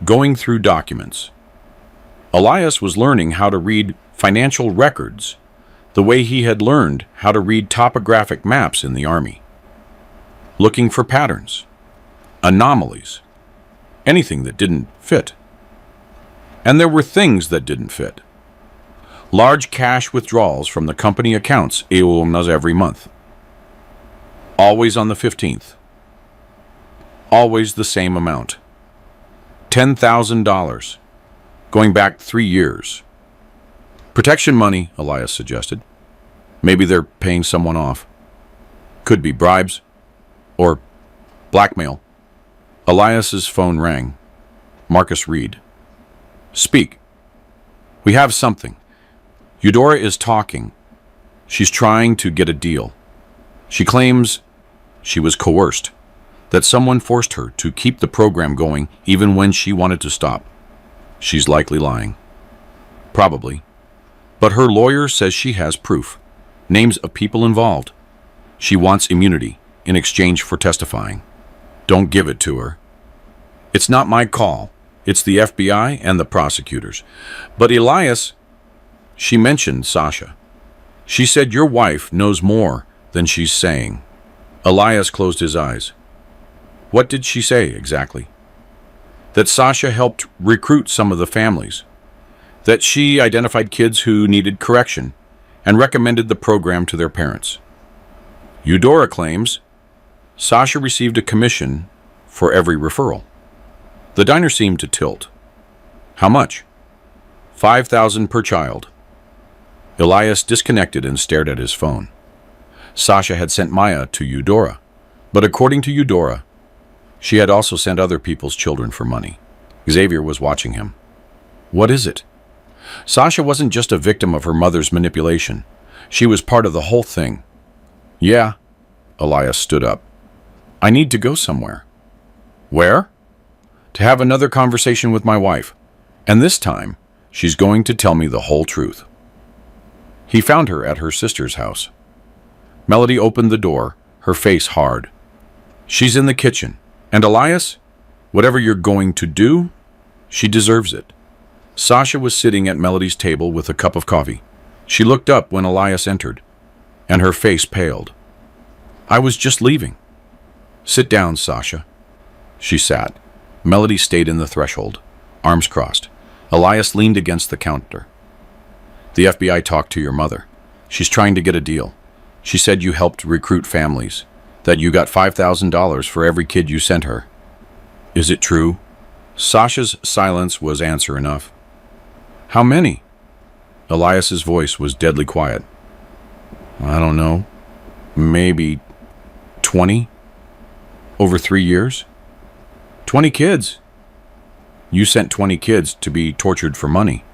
going through documents. Elias was learning how to read financial records the way he had learned how to read topographic maps in the Army. Looking for patterns, anomalies, anything that didn't fit. And there were things that didn't fit. Large cash withdrawals from the company accounts every month. Always on the 15th. Always the same amount. $10,000. Going back 3 years. Protection money, Elias suggested. Maybe they're paying someone off. Could be bribes. Or blackmail. Elias's phone rang. Marcus Reed. Speak. We have something. Eudora is talking. She's trying to get a deal. She claims she was coerced, that someone forced her to keep the program going even when she wanted to stop. She's likely lying. Probably. But her lawyer says she has proof. Names of people involved. She wants immunity in exchange for testifying. Don't give it to her. It's not my call. It's the FBI and the prosecutors. But Elias, she mentioned Sasha. She said your wife knows more than she's saying. Elias closed his eyes. What did she say exactly? That Sasha helped recruit some of the families. That she identified kids who needed correction and recommended the program to their parents. Eudora claims Sasha received a commission for every referral. The diner seemed to tilt. How much? $5,000 per child. Elias disconnected and stared at his phone. Sasha had sent Maya to Eudora, but according to Eudora, she had also sent other people's children for money. Xavier was watching him. What is it? Sasha wasn't just a victim of her mother's manipulation. She was part of the whole thing. Yeah, Elias stood up. I need to go somewhere. Where? To have another conversation with my wife. And this time, she's going to tell me the whole truth. He found her at her sister's house. Melody opened the door, her face hard. She's in the kitchen. And Elias, whatever you're going to do, she deserves it. Sasha was sitting at Melody's table with a cup of coffee. She looked up when Elias entered, and her face paled. I was just leaving. Sit down, Sasha. She sat. Melody stayed in the threshold, arms crossed. Elias leaned against the counter. The FBI talked to your mother. She's trying to get a deal. She said you helped recruit families, that you got $5,000 for every kid you sent her. Is it true? Sasha's silence was answer enough. How many? Elias's voice was deadly quiet. I don't know. Maybe 20? Over 3 years? 20 kids. You sent 20 kids to be tortured for money.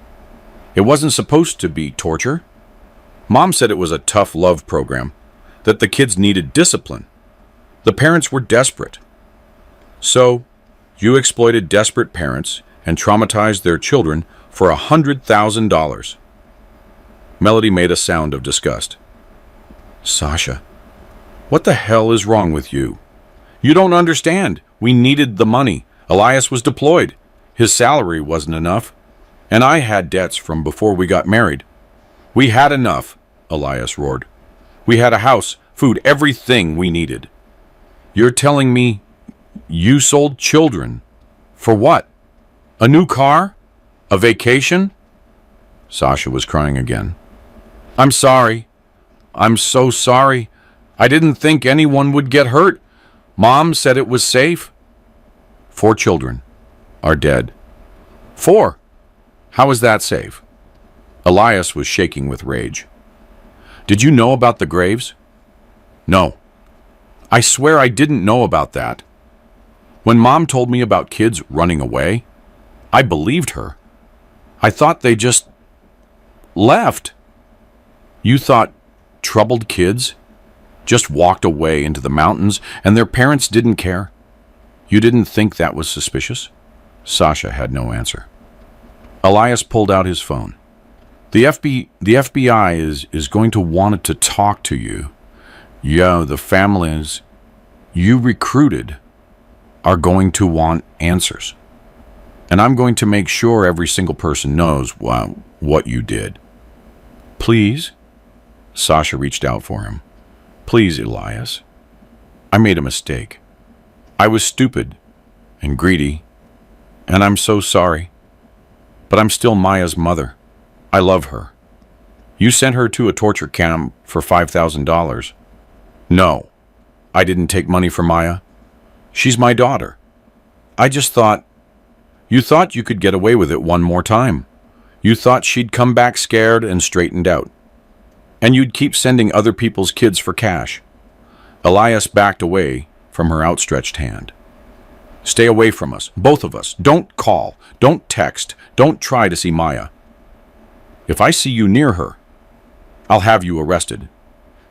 It wasn't supposed to be torture. Mom said it was a tough love program, that the kids needed discipline. The parents were desperate. So, you exploited desperate parents and traumatized their children for $100,000. Melody made a sound of disgust. Sasha, what the hell is wrong with you? You don't understand. We needed the money. Elias was deployed. His salary wasn't enough. And I had debts from before we got married. We had enough, Elias roared. We had a house, food, everything we needed. You're telling me you sold children for what? A new car? A vacation? Sasha was crying again. I'm sorry. I'm so sorry. I didn't think anyone would get hurt. Mom said it was safe. 4 children are dead. 4? How is that safe? Elias was shaking with rage. Did you know about the graves? No. I swear I didn't know about that. When Mom told me about kids running away, I believed her. I thought they just left. You thought troubled kids just walked away into the mountains and their parents didn't care? You didn't think that was suspicious? Sasha had no answer. Elias pulled out his phone. The FBI is going to want to talk to you. Yeah, the families you recruited are going to want answers. And I'm going to make sure every single person knows what you did. Please? Sasha reached out for him. Please, Elias. I made a mistake. I was stupid and greedy, and I'm so sorry. But I'm still Maya's mother. I love her. You sent her to a torture camp for $5,000. No, I didn't take money from Maya. She's my daughter. I just thought, you thought you could get away with it one more time. You thought she'd come back scared and straightened out. And you'd keep sending other people's kids for cash. Elias backed away from her outstretched hand. Stay away from us, both of us. Don't call, don't text, don't try to see Maya. If I see you near her, I'll have you arrested.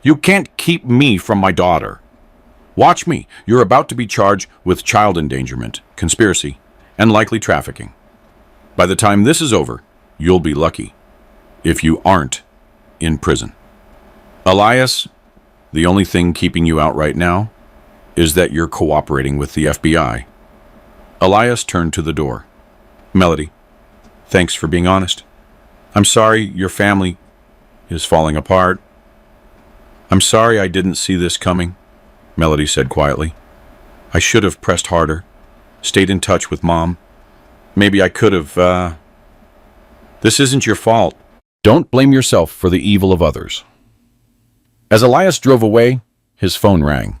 You can't keep me from my daughter. Watch me. You're about to be charged with child endangerment, conspiracy, and likely trafficking. By the time this is over, you'll be lucky if you aren't in prison. Elias, the only thing keeping you out right now is that you're cooperating with the FBI. Elias turned to the door. Melody, thanks for being honest. I'm sorry your family is falling apart. I'm sorry I didn't see this coming, Melody said quietly. I should have pressed harder, stayed in touch with Mom. Maybe I could have, This isn't your fault. Don't blame yourself for the evil of others. As Elias drove away, his phone rang.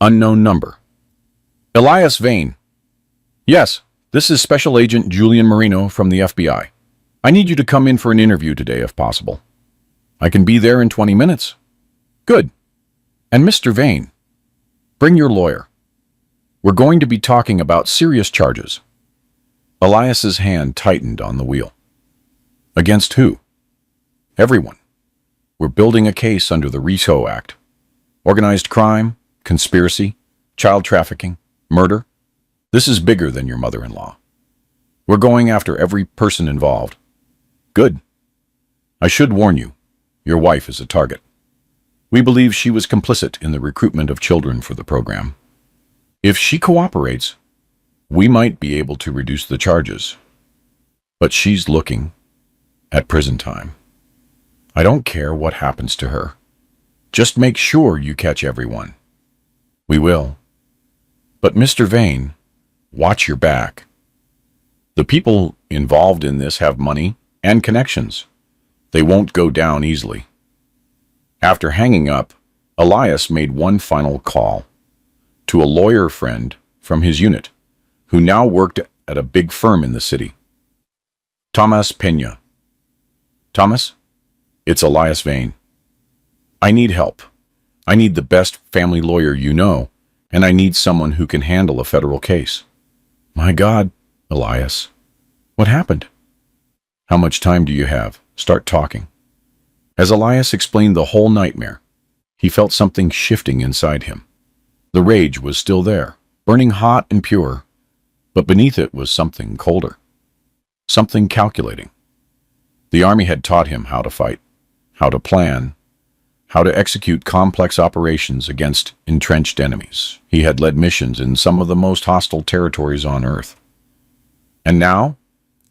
Unknown number. Elias Vane. Yes, this is Special Agent Julian Marino from the FBI. I need you to come in for an interview today if possible. I can be there in 20 minutes. Good. And Mr. Vane, bring your lawyer. We're going to be talking about serious charges. Elias's hand tightened on the wheel. Against who? Everyone. We're building a case under the RICO Act. Organized crime, conspiracy, child trafficking, murder. This is bigger than your mother-in-law. We're going after every person involved. Good. I should warn you, your wife is a target. We believe she was complicit in the recruitment of children for the program. If she cooperates, we might be able to reduce the charges. But she's looking at prison time. I don't care what happens to her. Just make sure you catch everyone. We will. But Mr. Vane, watch your back. The people involved in this have money and connections. They won't go down easily. After hanging up, Elias made one final call to a lawyer friend from his unit, who now worked at a big firm in the city. Thomas Pena. Thomas, it's Elias Vane. I need help. I need the best family lawyer you know, and I need someone who can handle a federal case. My God, Elias, what happened? How much time do you have? Start talking. As Elias explained the whole nightmare, he felt something shifting inside him. The rage was still there, burning hot and pure, but beneath it was something colder, something calculating. The army had taught him how to fight, how to plan, how to execute complex operations against entrenched enemies. He had led missions in some of the most hostile territories on Earth. And now,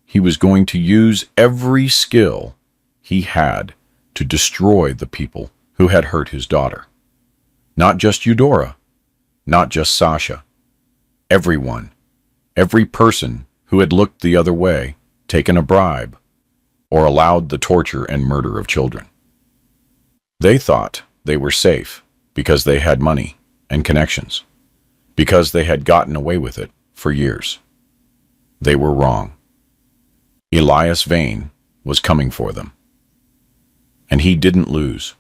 he was going to use every skill he had to destroy the people who had hurt his daughter. Not just Eudora, not just Sasha. Everyone, every person who had looked the other way, taken a bribe, or allowed the torture and murder of children. They thought they were safe because they had money and connections, because they had gotten away with it for years. They were wrong. Elias Vane was coming for them. And he didn't lose.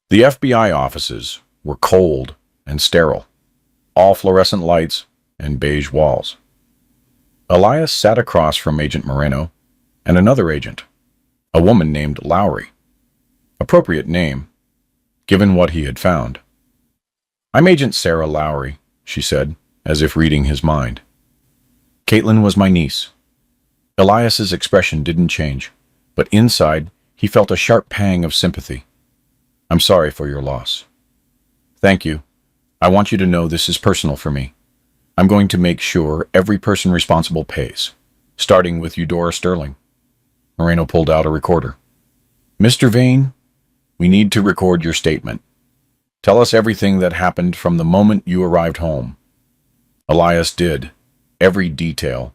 The FBI offices were cold and sterile, all fluorescent lights and beige walls. Elias sat across from Agent Moreno and another agent, a woman named Lowry. Appropriate name, given what he had found. I'm Agent Sarah Lowry, she said, as if reading his mind. Caitlin was my niece. Elias's expression didn't change, but inside he felt a sharp pang of sympathy. I'm sorry for your loss. Thank you. I want you to know this is personal for me. I'm going to make sure every person responsible pays, starting with Eudora Sterling. Moreno pulled out a recorder. Mr. Vane, we need to record your statement. Tell us everything that happened from the moment you arrived home. Elias did, every detail.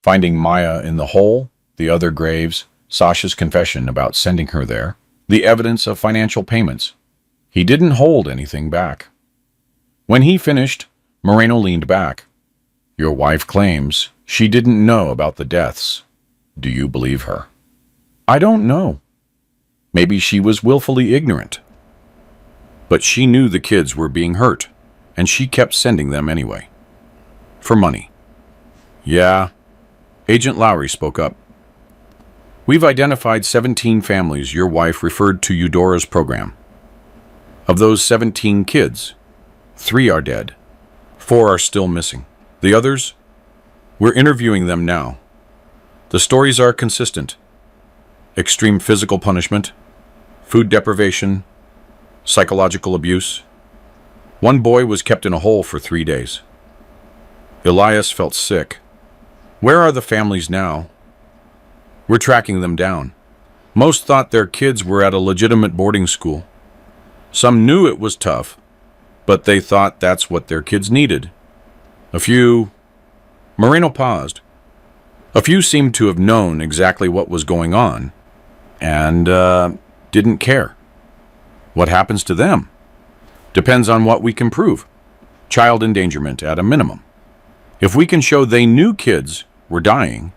Finding Maya in the hole, the other graves, Sasha's confession about sending her there, the evidence of financial payments. He didn't hold anything back. When he finished, Moreno leaned back. Your wife claims she didn't know about the deaths. Do you believe her? I don't know. Maybe she was willfully ignorant. But she knew the kids were being hurt, and she kept sending them anyway. For money. Yeah. Agent Lowry spoke up. We've identified 17 families your wife referred to Eudora's program. Of those 17 kids, 3 are dead. 4 are still missing. The others? We're interviewing them now. The stories are consistent. Extreme physical punishment, food deprivation, psychological abuse. One boy was kept in a hole for 3 days. Elias felt sick. Where are the families now? We're tracking them down. Most thought their kids were at a legitimate boarding school. Some knew it was tough, but they thought that's what their kids needed. A few... Moreno paused. A few seemed to have known exactly what was going on, and didn't care. What happens to them? Depends on what we can prove. Child endangerment at a minimum. If we can show they knew kids were dying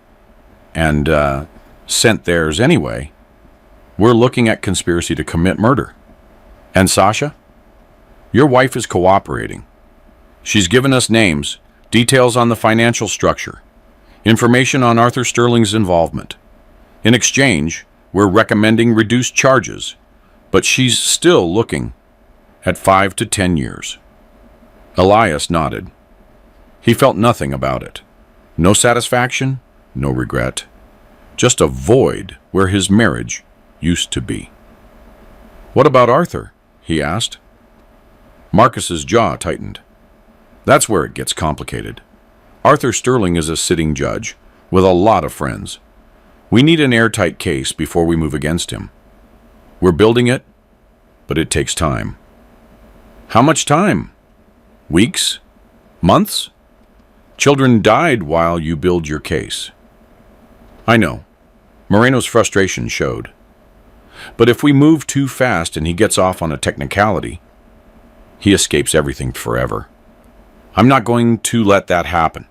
and sent theirs anyway, we're looking at conspiracy to commit murder. And Sasha? Your wife is cooperating. She's given us names, details on the financial structure, information on Arthur Sterling's involvement. In exchange, we're recommending reduced charges, but she's still looking at 5 to 10 years. Elias nodded. He felt nothing about it. No satisfaction, no regret. Just a void where his marriage used to be. What about Arthur? He asked. Marcus's jaw tightened. That's where it gets complicated. Arthur Sterling is a sitting judge with a lot of friends. We need an airtight case before we move against him. We're building it, but it takes time. How much time? Weeks? Months? Children died while you build your case. I know. Moreno's frustration showed. But if we move too fast and he gets off on a technicality, he escapes everything forever. I'm not going to let that happen.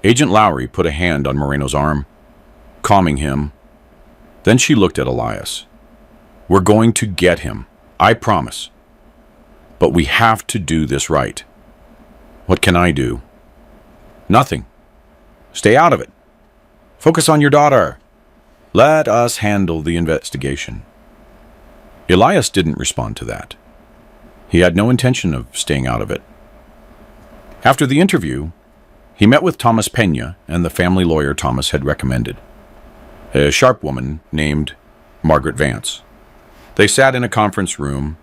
Agent Lowry put a hand on Moreno's arm, calming him. Then she looked at Elias. We're going to get him, I promise. But we have to do this right. What can I do? Nothing. Stay out of it. Focus on your daughter. Let us handle the investigation. Elias didn't respond to that. He had no intention of staying out of it. After the interview, he met with Thomas Pena and the family lawyer Thomas had recommended, a sharp woman named Margaret Vance. They sat in a conference room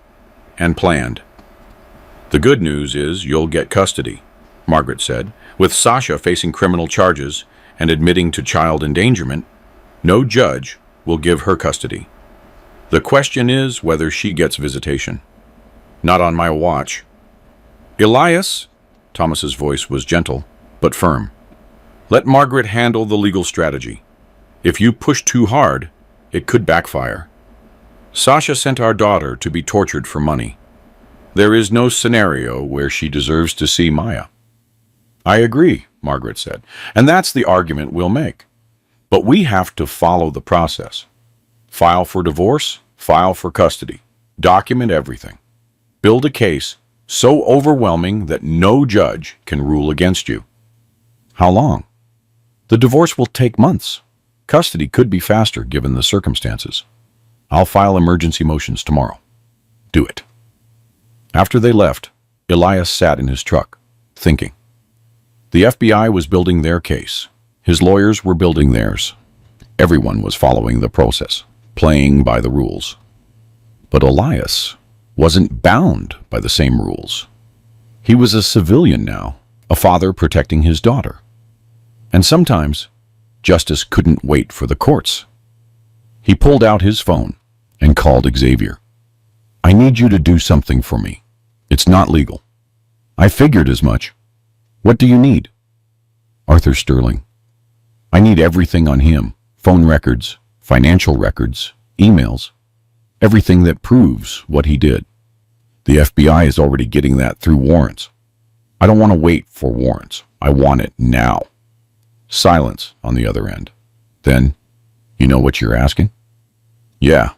and planned. The good news is you'll get custody, Margaret said. With Sasha facing criminal charges and admitting to child endangerment, no judge will give her custody. The question is whether she gets visitation. Not on my watch. Elias, Thomas's voice was gentle but firm. Let Margaret handle the legal strategy. If you push too hard, it could backfire. Sasha sent our daughter to be tortured for money. There is no scenario where she deserves to see Maya. I agree, Margaret said, and that's the argument we'll make. But we have to follow the process. File for divorce, file for custody, document everything. Build a case so overwhelming that no judge can rule against you. How long? The divorce will take months. Custody could be faster given the circumstances. I'll file emergency motions tomorrow. Do it. After they left, Elias sat in his truck, thinking. The FBI was building their case. His lawyers were building theirs. Everyone was following the process, playing by the rules. But Elias wasn't bound by the same rules. He was a civilian now, a father protecting his daughter. And sometimes, justice couldn't wait for the courts. He pulled out his phone and called Xavier. I need you to do something for me. It's not legal. I figured as much. What do you need? Arthur Sterling. I need everything on him. Phone records, financial records, emails. Everything that proves what he did. The FBI is already getting that through warrants. I don't want to wait for warrants. I want it now. Silence on the other end. Then, you know what you're asking? Yeah.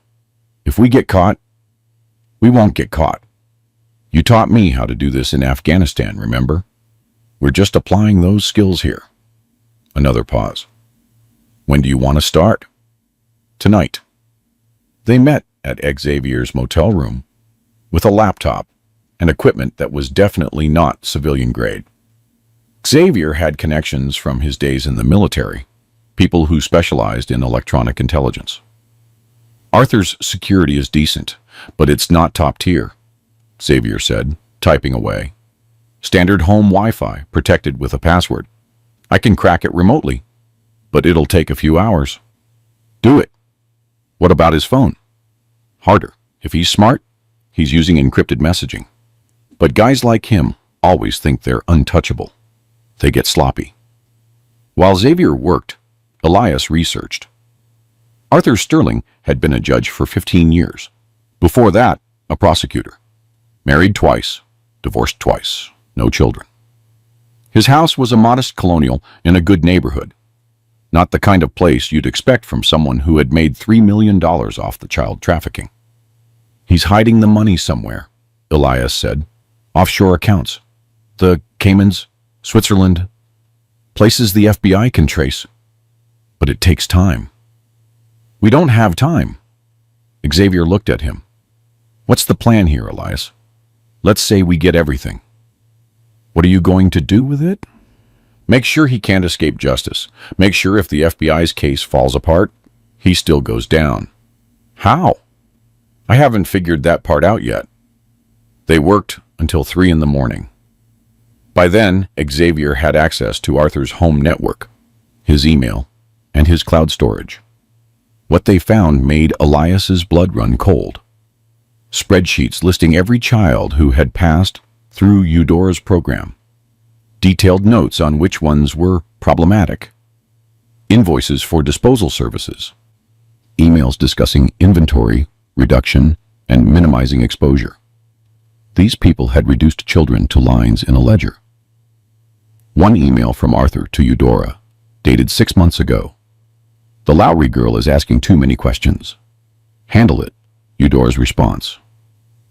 If we get caught, we won't get caught. You taught me how to do this in Afghanistan, remember? We're just applying those skills here. Another pause. When do you want to start? Tonight. They met at Xavier's motel room with a laptop and equipment that was definitely not civilian grade. Xavier had connections from his days in the military, people who specialized in electronic intelligence. Arthur's security is decent, but it's not top tier, Xavier said, typing away. Standard home Wi-Fi, protected with a password. I can crack it remotely, but it'll take a few hours. Do it. What about his phone? Harder. If he's smart, he's using encrypted messaging. But guys like him always think they're untouchable. They get sloppy. While Xavier worked, Elias researched. Arthur Sterling had been a judge for 15 years. Before that, a prosecutor. Married twice, divorced twice, no children. His house was a modest colonial in a good neighborhood. Not the kind of place you'd expect from someone who had made $3 million off the child trafficking. He's hiding the money somewhere, Elias said. Offshore accounts. The Caymans, Switzerland, places the FBI can trace. But it takes time. We don't have time. Xavier looked at him. What's the plan here, Elias? Let's say we get everything. What are you going to do with it? Make sure he can't escape justice. Make sure if the FBI's case falls apart, he still goes down. How? I haven't figured that part out yet. They worked until 3 in the morning. By then, Xavier had access to Arthur's home network, his email, and his cloud storage. What they found made Elias's blood run cold. Spreadsheets listing every child who had passed through Eudora's program. Detailed notes on which ones were problematic. Invoices for disposal services. Emails discussing inventory, reduction, and minimizing exposure. These people had reduced children to lines in a ledger. One email from Arthur to Eudora, dated 6 months ago. The Lowry girl is asking too many questions. Handle it, Eudora's response.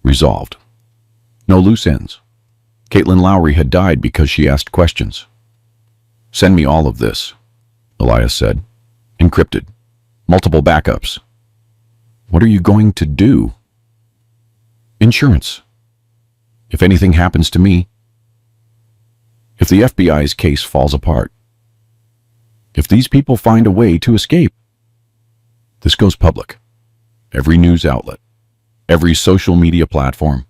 Resolved. No loose ends. Caitlin Lowry had died because she asked questions. Send me all of this, Elias said. Encrypted. Multiple backups. What are you going to do? Insurance. If anything happens to me. If the FBI's case falls apart. If these people find a way to escape. This goes public. Every news outlet. Every social media platform.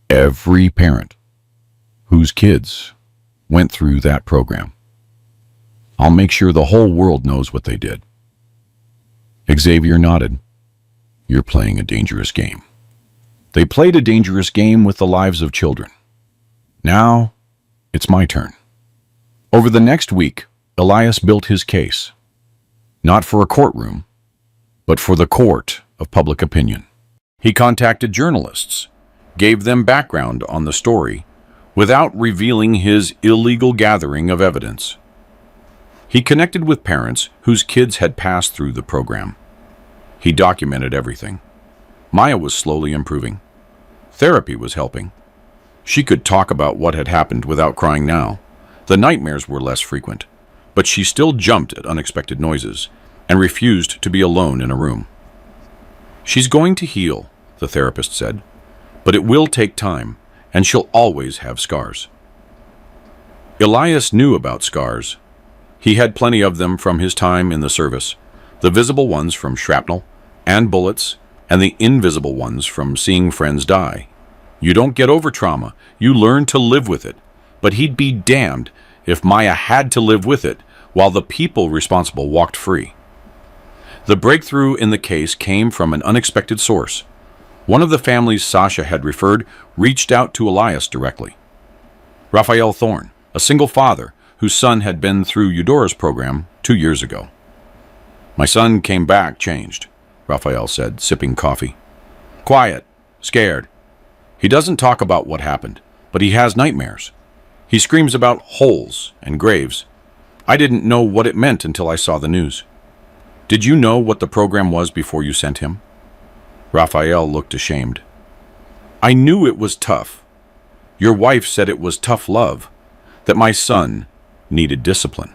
Every parent whose kids went through that program. I'll make sure the whole world knows what they did. Xavier nodded. You're playing a dangerous game. They played a dangerous game with the lives of children. Now, it's my turn. Over the next week, Elias built his case. Not for a courtroom, but for the court of public opinion. He contacted journalists, gave them background on the story, without revealing his illegal gathering of evidence. He connected with parents whose kids had passed through the program. He documented everything. Maya was slowly improving. Therapy was helping. She could talk about what had happened without crying now. The nightmares were less frequent, but she still jumped at unexpected noises and refused to be alone in a room. She's going to heal, the therapist said, but it will take time, and she'll always have scars. Elias knew about scars. He had plenty of them from his time in the service, the visible ones from shrapnel and bullets, and the invisible ones from seeing friends die. You don't get over trauma, you learn to live with it, but he'd be damned if Maya had to live with it while the people responsible walked free. The breakthrough in the case came from an unexpected source. One of the families Sasha had referred reached out to Elias directly. Raphael Thorne, a single father whose son had been through Eudora's program 2 years ago. My son came back changed, Raphael said, sipping coffee. Quiet, scared. He doesn't talk about what happened, but he has nightmares. He screams about holes and graves. I didn't know what it meant until I saw the news. Did you know what the program was before you sent him? Raphael looked ashamed. I knew it was tough. Your wife said it was tough love, that my son needed discipline.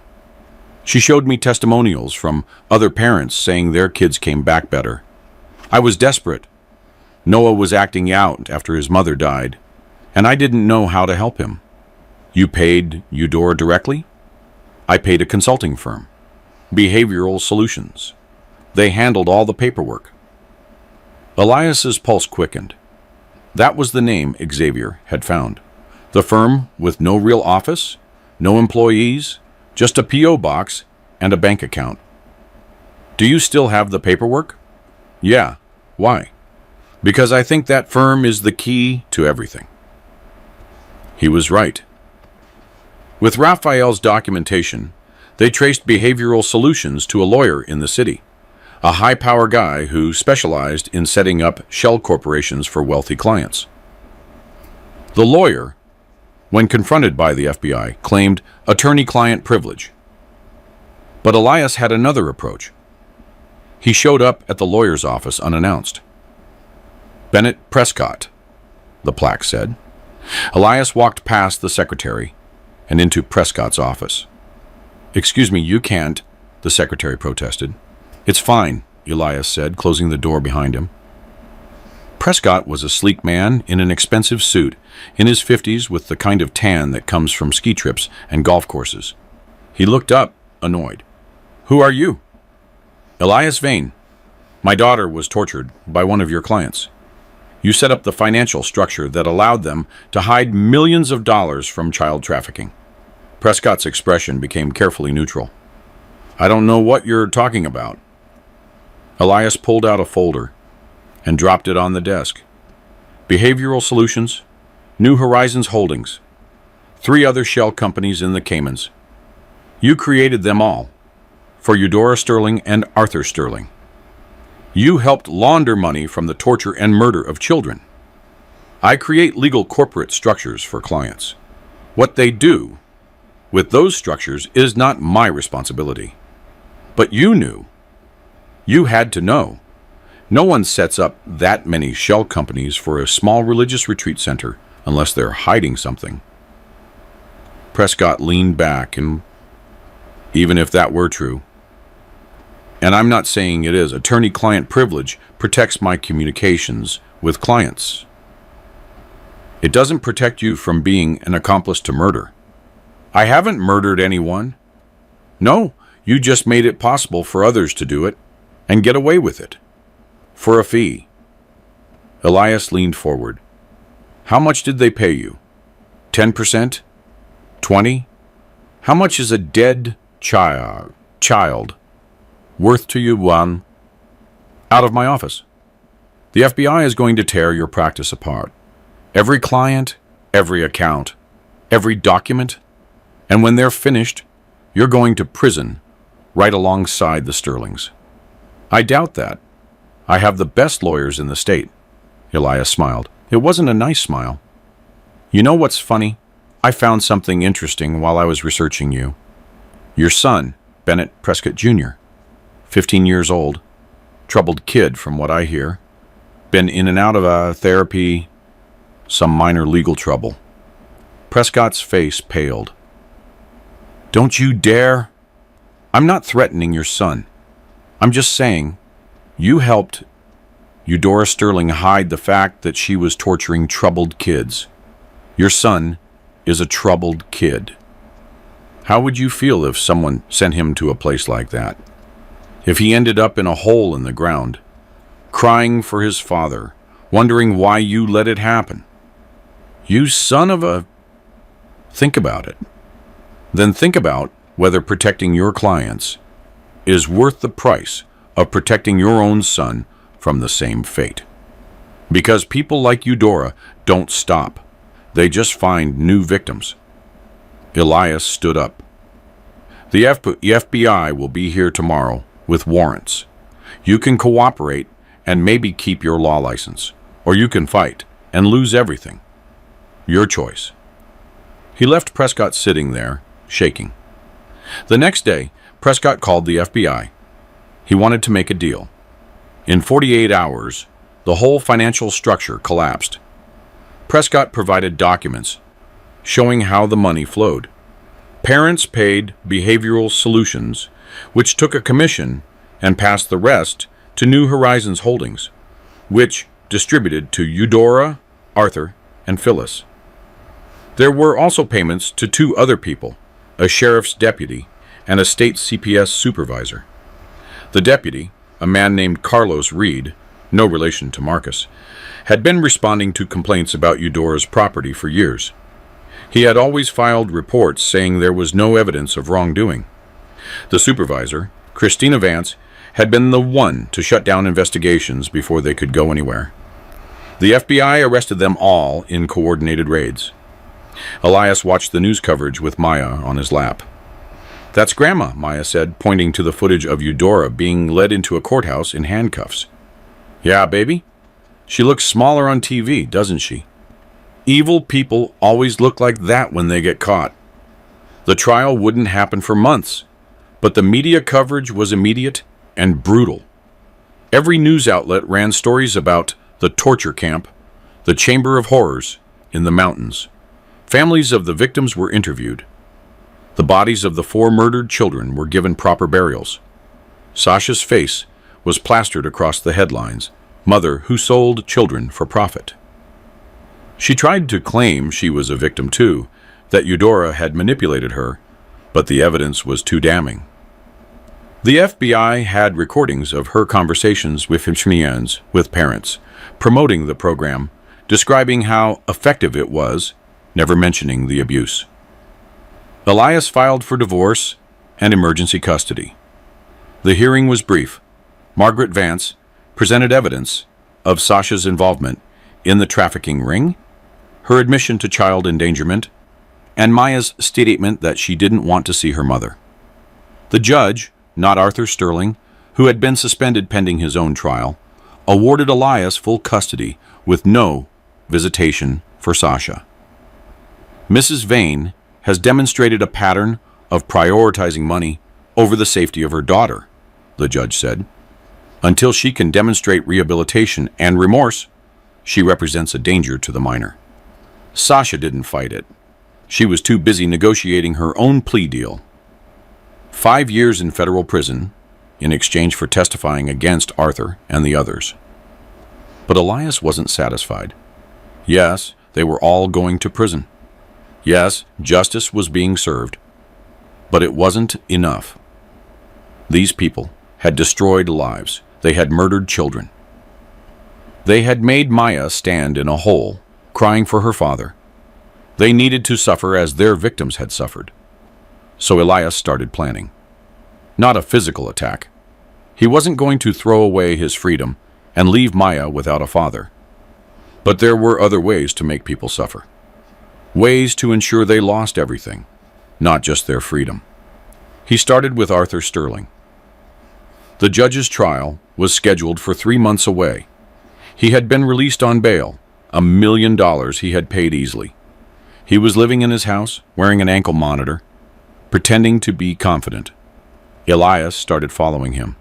She showed me testimonials from other parents saying their kids came back better. I was desperate. Noah was acting out after his mother died, and I didn't know how to help him. You paid Eudora directly? I paid a consulting firm. Behavioral Solutions. They handled all the paperwork. Elias's pulse quickened. That was the name Xavier had found. The firm with no real office, no employees, just a P.O. box and a bank account. Do you still have the paperwork? Yeah. Why? Because I think that firm is the key to everything. He was right. With Raphael's documentation, they traced Behavioral Solutions to a lawyer in the city, a high-power guy who specialized in setting up shell corporations for wealthy clients. The lawyer, when confronted by the FBI, claimed attorney-client privilege. But Elias had another approach. He showed up at the lawyer's office unannounced. "Bennett Prescott," the plaque said. Elias walked past the secretary and into Prescott's office. "Excuse me, you can't," the secretary protested. "It's fine," Elias said, closing the door behind him. Prescott was a sleek man in an expensive suit, in his 50s, with the kind of tan that comes from ski trips and golf courses. He looked up, annoyed. "Who are you?" "Elias Vane. My daughter was tortured by one of your clients. You set up the financial structure that allowed them to hide millions of dollars from child trafficking." Prescott's expression became carefully neutral. "I don't know what you're talking about." Elias pulled out a folder and dropped it on the desk. "Behavioral Solutions, New Horizons Holdings, 3 other shell companies in the Caymans. You created them all, for Eudora Sterling and Arthur Sterling. You helped launder money from the torture and murder of children. I create legal corporate structures for clients. What they do with those structures is not my responsibility. But you knew. You had to know. No one sets up that many shell companies for a small religious retreat center unless they're hiding something." Prescott leaned back, and even if that were true, and I'm not saying it is, attorney-client privilege protects my communications with clients. It doesn't protect you from being an accomplice to murder. I haven't murdered anyone. No, you just made it possible for others to do it and get away with it. For a fee." Elias leaned forward. "How much did they pay you? 10%? 20? How much is a dead child worth to you, Juan?" "Out of my office. The FBI is going to tear your practice apart. Every client, every account, every document, and when they're finished, you're going to prison right alongside the Sterlings." "I doubt that. I have the best lawyers in the state." Elias smiled. It wasn't a nice smile. "You know what's funny? I found something interesting while I was researching you. Your son, Bennett Prescott Jr., 15 years old, troubled kid from what I hear, been in and out of therapy, some minor legal trouble." Prescott's face paled. "Don't you dare! I'm not threatening your son. I'm just saying, you helped Eudora Sterling hide the fact that she was torturing troubled kids. Your son is a troubled kid. How would you feel if someone sent him to a place like that? If he ended up in a hole in the ground, crying for his father, wondering why you let it happen? You son of a..." Think about it. Then think about whether protecting your clients is worth the price of protecting your own son from the same fate. Because people like Eudora don't stop. They just find new victims. Elias stood up. The FBI will be here tomorrow with warrants. You can cooperate and maybe keep your law license, or you can fight and lose everything. Your choice. He left Prescott sitting there, shaking. The next day, Prescott called the FBI. He wanted to make a deal. In 48 hours, the whole financial structure collapsed. Prescott provided documents showing how the money flowed. Parents paid Behavioral Solutions, which took a commission and passed the rest to New Horizons Holdings, which distributed to Eudora, Arthur, and Phyllis. There were also payments to 2 other people, a sheriff's deputy and a state CPS supervisor. The deputy, a man named Carlos Reed, no relation to Marcus, had been responding to complaints about Eudora's property for years. He had always filed reports saying there was no evidence of wrongdoing. The supervisor, Christina Vance, had been the one to shut down investigations before they could go anywhere. The FBI arrested them all in coordinated raids. Elias watched the news coverage with Maya on his lap. That's Grandma, Maya said, pointing to the footage of Eudora being led into a courthouse in handcuffs. Yeah, baby? She looks smaller on TV, doesn't she? Evil people always look like that when they get caught. The trial wouldn't happen for months, but the media coverage was immediate and brutal. Every news outlet ran stories about the torture camp, the Chamber of Horrors in the mountains. Families of the victims were interviewed. The bodies of the 4 murdered children were given proper burials. Sasha's face was plastered across the headlines, "Mother who sold children for profit." She tried to claim she was a victim too, that Eudora had manipulated her, but the evidence was too damning. The FBI had recordings of her conversations with parents, promoting the program, describing how effective it was, never mentioning the abuse. Elias filed for divorce and emergency custody. The hearing was brief. Margaret Vance presented evidence of Sasha's involvement in the trafficking ring, her admission to child endangerment, and Maya's statement that she didn't want to see her mother. The judge, not Arthur Sterling, who had been suspended pending his own trial, awarded Elias full custody with no visitation for Sasha. Mrs. Vane has demonstrated a pattern of prioritizing money over the safety of her daughter, the judge said. Until she can demonstrate rehabilitation and remorse, she represents a danger to the minor. Sasha didn't fight it. She was too busy negotiating her own plea deal. 5 years in federal prison in exchange for testifying against Arthur and the others. But Elias wasn't satisfied. Yes, they were all going to prison. Yes, justice was being served. But it wasn't enough. These people had destroyed lives. They had murdered children. They had made Maya stand in a hole, crying for her father. They needed to suffer as their victims had suffered. So Elias started planning. Not a physical attack. He wasn't going to throw away his freedom and leave Maya without a father. But there were other ways to make people suffer. Ways to ensure they lost everything, not just their freedom. He started with Arthur Sterling. The judge's trial was scheduled for 3 months away. He had been released on bail, $1 million he had paid easily. He was living in his house, wearing an ankle monitor, pretending to be confident. Elias started following him.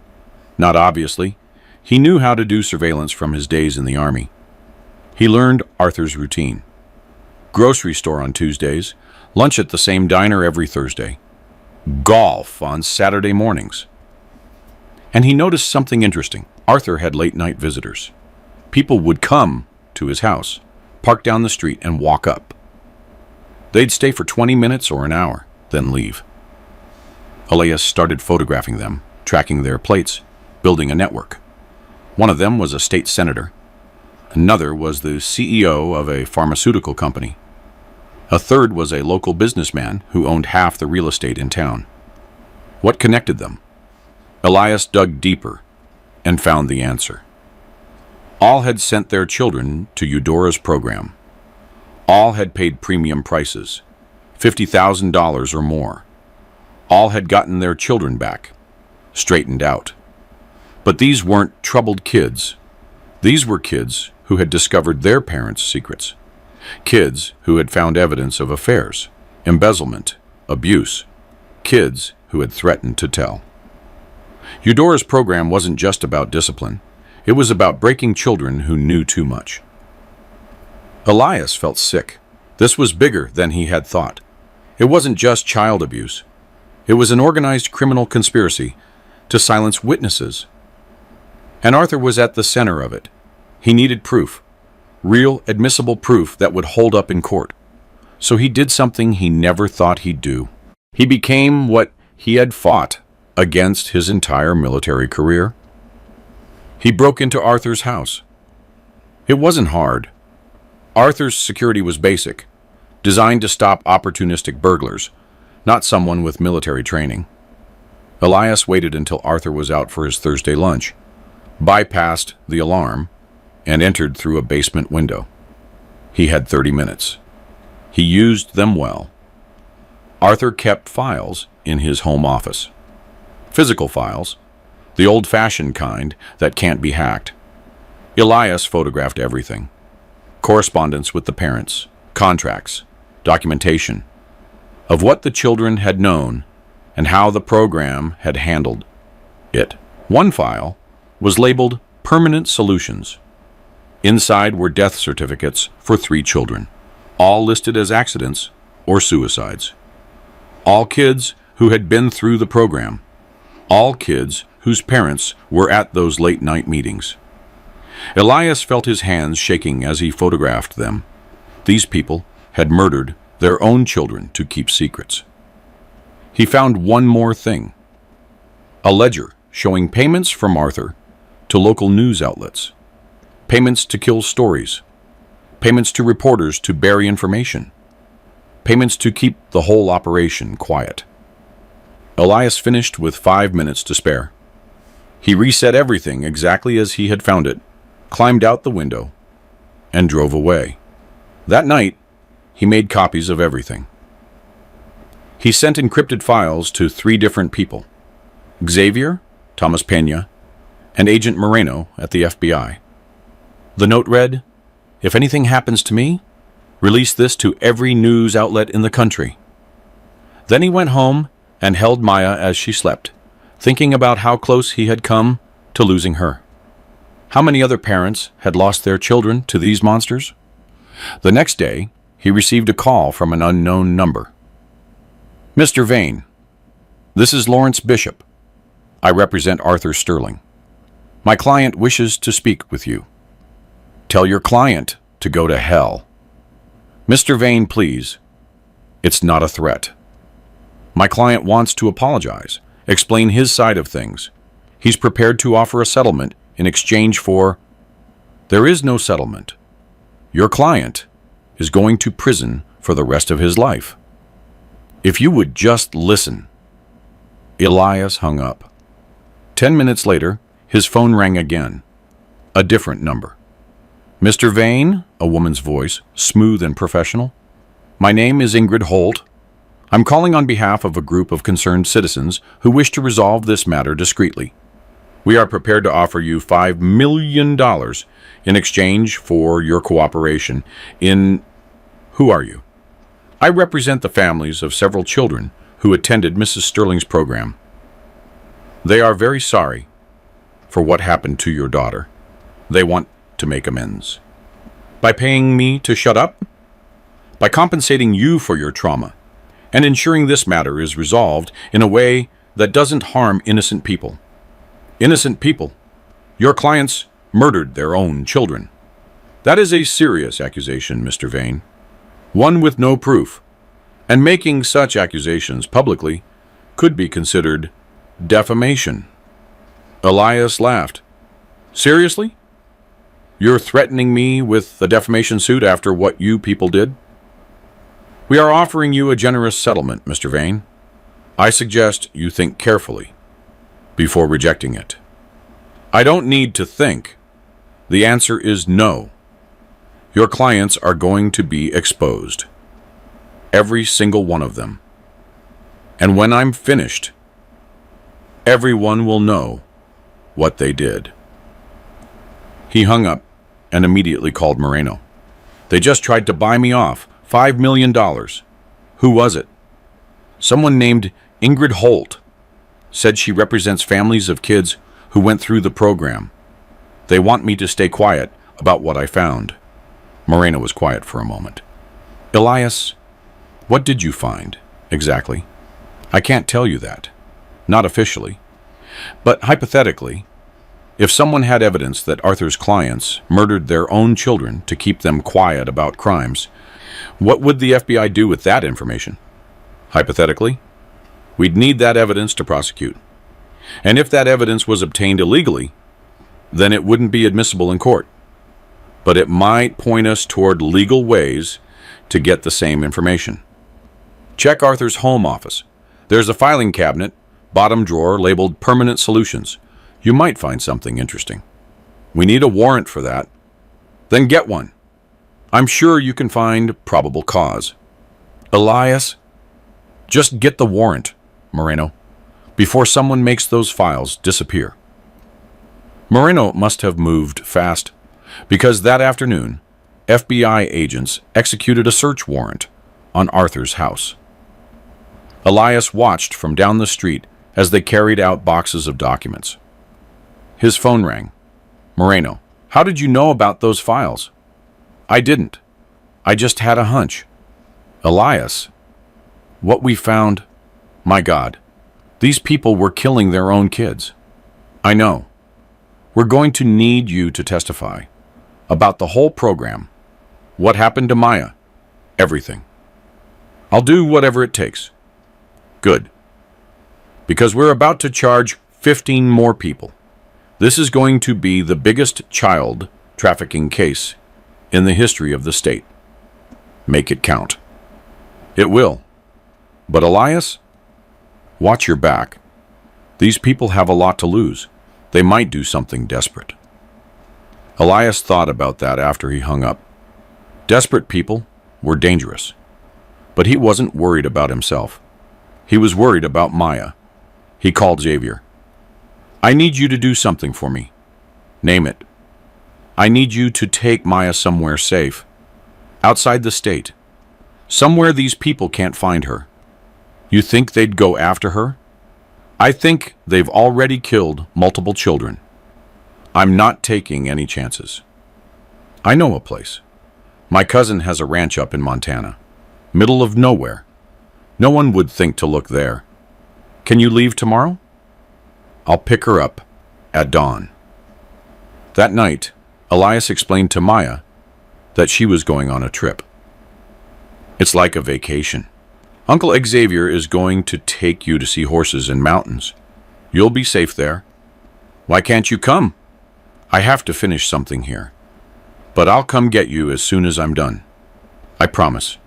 Not obviously. He knew how to do surveillance from his days in the army. He learned Arthur's routine. Grocery store on Tuesdays, lunch at the same diner every Thursday, golf on Saturday mornings. And he noticed something interesting. Arthur had late-night visitors. People would come to his house, park down the street, and walk up. They'd stay for 20 minutes or an hour, then leave. Elias started photographing them, tracking their plates, building a network. One of them was a state senator. Another was the CEO of a pharmaceutical company. A third was a local businessman who owned half the real estate in town. What connected them? Elias dug deeper and found the answer. All had sent their children to Eudora's program. All had paid premium prices, $50,000 or more. All had gotten their children back, straightened out. But these weren't troubled kids. These were kids who had discovered their parents' secrets. Kids who had found evidence of affairs, embezzlement, abuse. Kids who had threatened to tell. Eudora's program wasn't just about discipline. It was about breaking children who knew too much. Elias felt sick. This was bigger than he had thought. It wasn't just child abuse. It was an organized criminal conspiracy to silence witnesses. And Arthur was at the center of it. He needed proof. Real, admissible proof that would hold up in court. So he did something he never thought he'd do. He became what he had fought against his entire military career. He broke into Arthur's house. It wasn't hard. Arthur's security was basic, designed to stop opportunistic burglars, not someone with military training. Elias waited until Arthur was out for his Thursday lunch, bypassed the alarm, and entered through a basement window. He had 30 minutes. He used them well. Arthur kept files in his home office. Physical files, the old-fashioned kind that can't be hacked. Elias photographed everything. Correspondence with the parents, contracts, documentation of what the children had known and how the program had handled it. One file was labeled Permanent Solutions. Inside were death certificates for 3 children, all listed as accidents or suicides. All kids who had been through the program. All kids whose parents were at those late-night meetings. Elias felt his hands shaking as he photographed them. These people had murdered their own children to keep secrets. He found one more thing. A ledger showing payments from Arthur to local news outlets. Payments to kill stories. Payments to reporters to bury information. Payments to keep the whole operation quiet. Elias finished with 5 minutes to spare. He reset everything exactly as he had found it, climbed out the window, and drove away. That night, he made copies of everything. He sent encrypted files to 3 different people: Xavier, Thomas Pena, and Agent Moreno at the FBI. The note read, "If anything happens to me, release this to every news outlet in the country." Then he went home and held Maya as she slept, thinking about how close he had come to losing her. How many other parents had lost their children to these monsters? The next day, he received a call from an unknown number. "Mr. Vane, this is Lawrence Bishop. I represent Arthur Sterling. My client wishes to speak with you. Tell your client to go to hell. Mr. Vane, please. It's not a threat. My client wants to apologize, explain his side of things. He's prepared to offer a settlement in exchange for..." "There is no settlement. Your client is going to prison for the rest of his life. If you would just listen." Elias hung up. 10 minutes later, his phone rang again. A different number. "Mr. Vane," a woman's voice, smooth and professional. "My name is Ingrid Holt. I'm calling on behalf of a group of concerned citizens who wish to resolve this matter discreetly. We are prepared to offer you $5 million in exchange for your cooperation in..." "Who are you?" "I represent the families of several children who attended Mrs. Sterling's program. They are very sorry for what happened to your daughter. They want to make amends. By paying me to shut up? By compensating you for your trauma and ensuring this matter is resolved in a way that doesn't harm innocent people. Innocent people. Your clients murdered their own children. That is a serious accusation, Mr. Vane. One with no proof, and making such accusations publicly could be considered defamation." Elias laughed. "Seriously? You're threatening me with a defamation suit after what you people did? We are offering you a generous settlement, Mr. Vane. I suggest you think carefully before rejecting it." "I don't need to think. The answer is no. Your clients are going to be exposed. Every single one of them. And when I'm finished, everyone will know what they did." He hung up and immediately called Moreno. "They just tried to buy me off. $5 million. Who was it?" "Someone named Ingrid Holt. Said she represents families of kids who went through the program. They want me to stay quiet about what I found." Moreno was quiet for a moment. "Elias, what did you find, exactly?" "I can't tell you that. Not officially. But hypothetically, if someone had evidence that Arthur's clients murdered their own children to keep them quiet about crimes, what would the FBI do with that information? Hypothetically, we'd need that evidence to prosecute. And if that evidence was obtained illegally, then it wouldn't be admissible in court. But it might point us toward legal ways to get the same information. Check Arthur's home office. There's a filing cabinet, bottom drawer labeled Permanent Solutions. You might find something interesting. We need a warrant for that. Then get one. I'm sure you can find probable cause." Elias Just get the warrant, Moreno, before someone makes those files disappear. Moreno must have moved fast, because that afternoon, FBI agents executed a search warrant on Arthur's house. Elias watched from down the street as they carried out boxes of documents. His phone rang. Moreno, how did you know about those files? I didn't. I just had a hunch. Elias, what we found, my God, these people were killing their own kids. I know. We're going to need you to testify about the whole program. What happened to Maya? Everything. I'll do whatever it takes. Good. Because we're about to charge 15 more people. This is going to be the biggest child trafficking case in the history of the state. Make it count. It will. But Elias, watch your back. These people have a lot to lose. They might do something desperate. Elias thought about that after he hung up. Desperate people were dangerous. But he wasn't worried about himself. He was worried about Maya. He called Xavier. I need you to do something for me. Name it. I need you to take Maya somewhere safe. Outside the state. Somewhere these people can't find her. You think they'd go after her? I think they've already killed multiple children. I'm not taking any chances. I know a place. My cousin has a ranch up in Montana. Middle of nowhere. No one would think to look there. Can you leave tomorrow? I'll pick her up at dawn. That night, Elias explained to Maya that she was going on a trip. It's like a vacation. Uncle Xavier is going to take you to see horses in mountains. You'll be safe there. Why can't you come? I have to finish something here. But I'll come get you as soon as I'm done. I promise.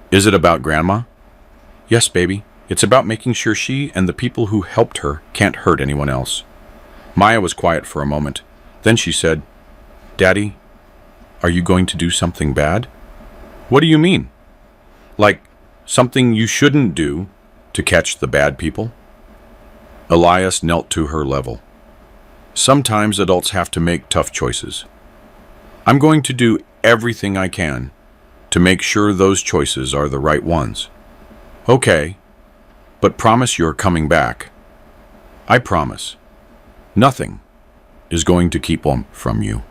Is it about Grandma? Yes, baby. It's about making sure she and the people who helped her can't hurt anyone else. Maya was quiet for a moment. Then she said, Daddy, are you going to do something bad? What do you mean? Like something you shouldn't do to catch the bad people? Elias knelt to her level. Sometimes adults have to make tough choices. I'm going to do everything I can to make sure those choices are the right ones. Okay, but promise you're coming back. I promise. Nothing is going to keep them from you.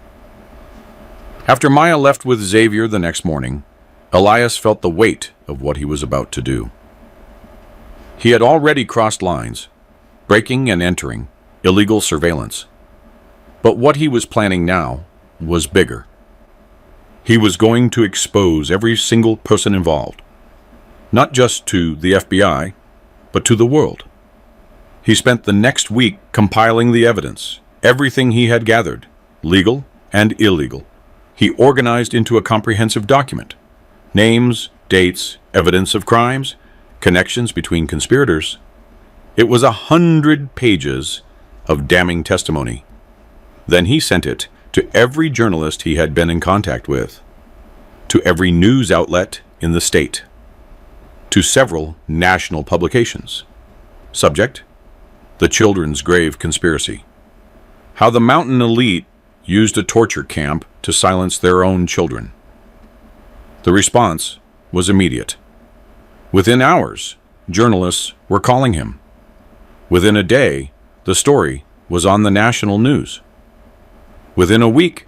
After Maya left with Xavier the next morning, Elias felt the weight of what he was about to do. He had already crossed lines, breaking and entering illegal surveillance. But what he was planning now was bigger. He was going to expose every single person involved, not just to the FBI, but to the world. He spent the next week compiling the evidence, everything he had gathered, legal and illegal. He organized into a comprehensive document. Names, dates, evidence of crimes, connections between conspirators. It was 100 pages of damning testimony. Then he sent it to every journalist he had been in contact with, to every news outlet in the state, to several national publications. Subject: The Children's Grave Conspiracy. How the mountain elite used a torture camp to silence their own children. The response was immediate. Within hours, journalists were calling him. Within a day, the story was on the national news. Within a week,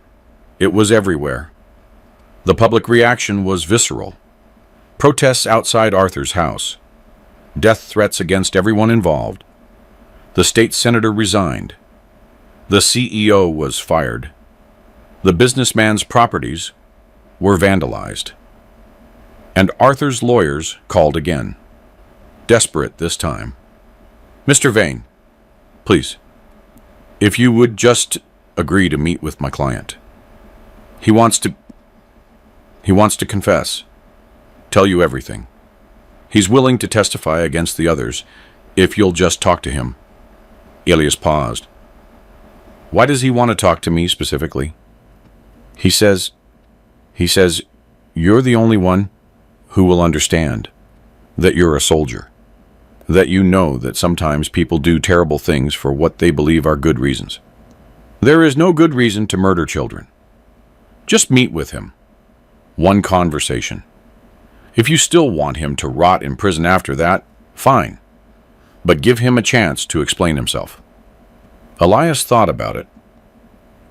it was everywhere. The public reaction was visceral. Protests outside Arthur's house. Death threats against everyone involved. The state senator resigned. The CEO was fired. The businessman's properties were vandalized. And Arthur's lawyers called again. Desperate this time. Mr. Vane, please, if you would just agree to meet with my client. He wants to confess, tell you everything. He's willing to testify against the others if you'll just talk to him. Elias paused. Why does he want to talk to me specifically? He says, you're the only one who will understand. that you're a soldier, that you know that sometimes people do terrible things for what they believe are good reasons. There is no good reason to murder children. Just meet with him. One conversation. If you still want him to rot in prison after that, fine. But give him a chance to explain himself. Elias thought about it.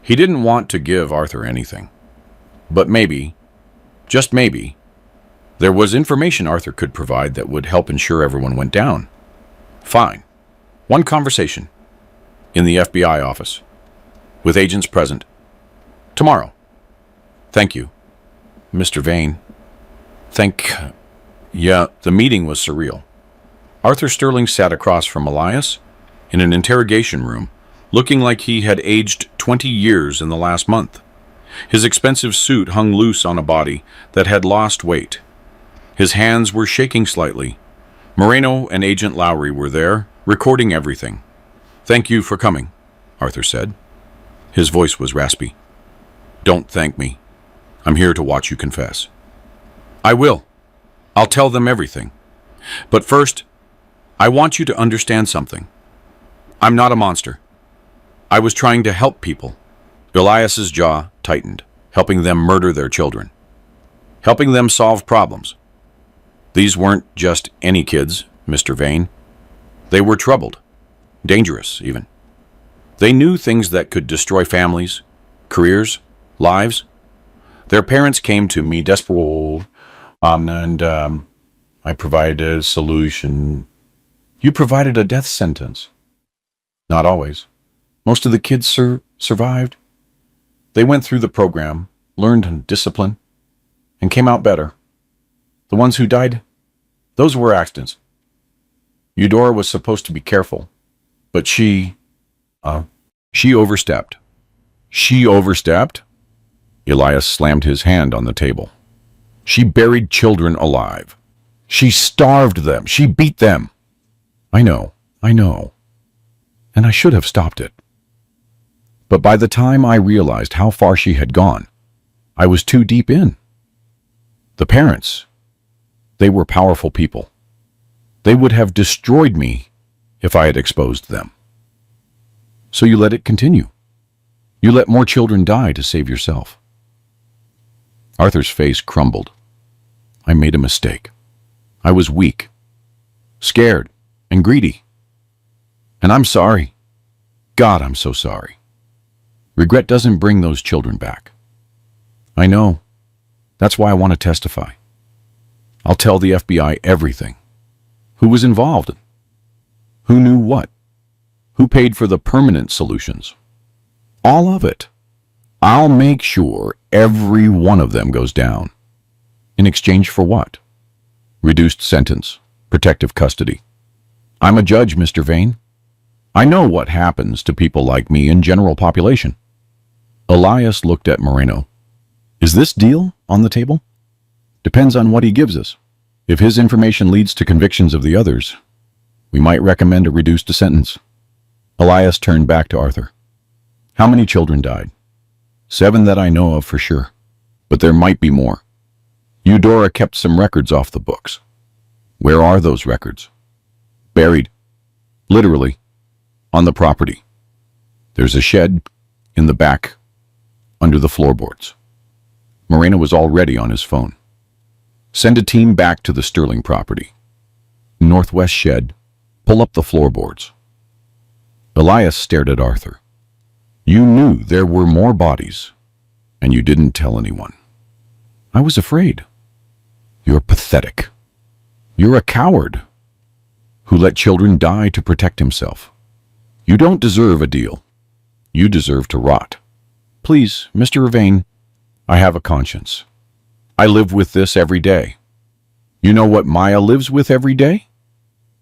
He didn't want to give Arthur anything. But maybe, just maybe, there was information Arthur could provide that would help ensure everyone went down. Fine. One conversation. In the FBI office. With agents present. Tomorrow. Thank you, Mr. Vane. Yeah, the meeting was surreal. Arthur Sterling sat across from Elias in an interrogation room, looking like he had aged 20 years in the last month. His expensive suit hung loose on a body that had lost weight. His hands were shaking slightly. Moreno and Agent Lowry were there, recording everything. "Thank you for coming," Arthur said. His voice was raspy. "Don't thank me. I'm here to watch you confess." "I will. I'll tell them everything. But first, I want you to understand something. I'm not a monster. I was trying to help people." Elias's jaw tightened, helping them murder their children. Helping them solve problems. These weren't just any kids, Mr. Vane. They were troubled. Dangerous, even. They knew things that could destroy families, careers, lives. Their parents came to me desperate, and I provided a solution. You provided a death sentence. Not always. Most of the kids survived. They went through the program, learned discipline, and came out better. The ones who died, those were accidents. Eudora was supposed to be careful, but she overstepped. She overstepped? Elias slammed his hand on the table. She buried children alive. She starved them. She beat them. I know. And I should have stopped it. But by the time I realized how far she had gone, I was too deep in. The parents, they were powerful people. They would have destroyed me if I had exposed them. So you let it continue. You let more children die to save yourself. Arthur's face crumbled. I made a mistake. I was weak, scared, and greedy. And I'm sorry. God, I'm so sorry. Regret doesn't bring those children back. I know. That's why I want to testify. I'll tell the FBI everything. Who was involved? Who knew what? Who paid for the permanent solutions? All of it. I'll make sure every one of them goes down. In exchange for what? Reduced sentence, protective custody. I'm a judge, Mr. Vane. I know what happens to people like me in general population. Elias looked at Moreno. Is this deal on the table? Depends on what he gives us. If his information leads to convictions of the others, we might recommend a reduced sentence. Elias turned back to Arthur. How many children died? 7 that I know of for sure, but there might be more. Eudora kept some records off the books. Where are those records? Buried. Literally. On the property. There's a shed in the back, under the floorboards. Moreno was already on his phone. Send a team back to the Sterling property. Northwest shed. Pull up the floorboards. Elias stared at Arthur. You knew there were more bodies, and you didn't tell anyone. I was afraid. You're pathetic. You're a coward who let children die to protect himself. You don't deserve a deal. You deserve to rot. Please, Mr. Vane, I have a conscience. I live with this every day. You know what Maya lives with every day?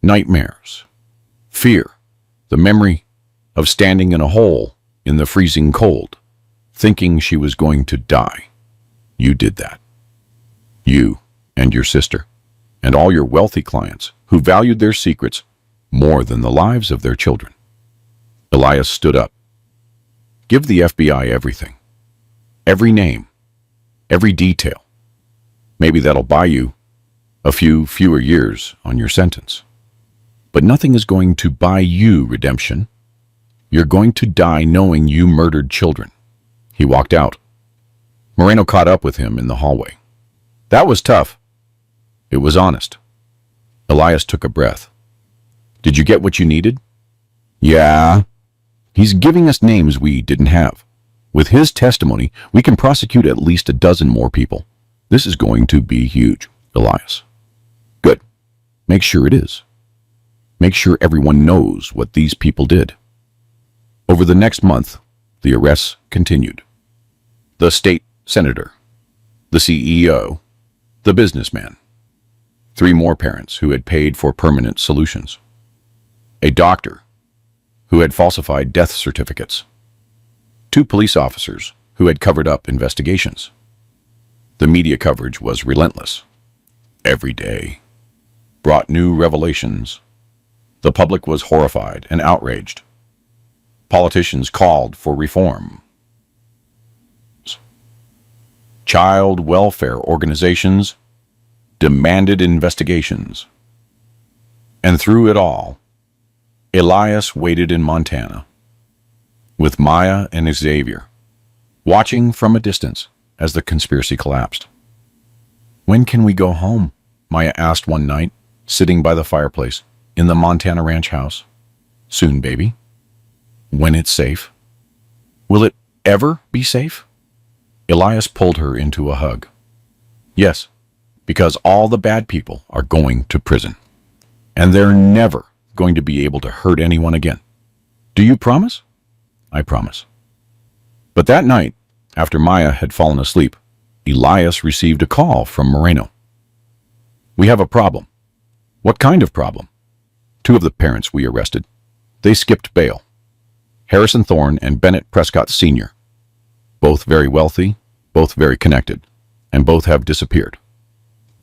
Nightmares. Fear. The memory of standing in a hole in the freezing cold, thinking she was going to die. You did that. You and your sister, and all your wealthy clients who valued their secrets more than the lives of their children. Elias stood up. Give the FBI everything. Every name. Every detail. Maybe that'll buy you A few fewer years on your sentence. But nothing is going to buy you redemption. You're going to die knowing you murdered children. He walked out. Moreno caught up with him in the hallway. That was tough. It was honest. Elias took a breath. Did you get what you needed? Yeah. He's giving us names we didn't have. With his testimony, we can prosecute at least a dozen more people. This is going to be huge, Elias. Good. Make sure it is. Make sure everyone knows what these people did. Over the next month, the arrests continued. The state senator, the CEO, the businessman. 3 more parents who had paid for permanent solutions. A doctor who had falsified death certificates. 2 police officers who had covered up investigations. The media coverage was relentless. Every day brought new revelations. The public was horrified and outraged. Politicians called for reform. Child welfare organizations demanded investigations. And through it all, Elias waited in Montana, with Maya and Xavier, watching from a distance as the conspiracy collapsed. When can we go home? Maya asked one night, sitting by the fireplace in the Montana ranch house. Soon, baby. When it's safe. Will it ever be safe? Elias pulled her into a hug. Yes, because all the bad people are going to prison, and they're never going to be able to hurt anyone again. Do you promise? I promise. But that night, after Maya had fallen asleep, Elias received a call from Moreno. We have a problem. What kind of problem? 2 of the parents we arrested. They skipped bail. Harrison Thorne and Bennett Prescott Sr. Both very wealthy, both very connected, and both have disappeared.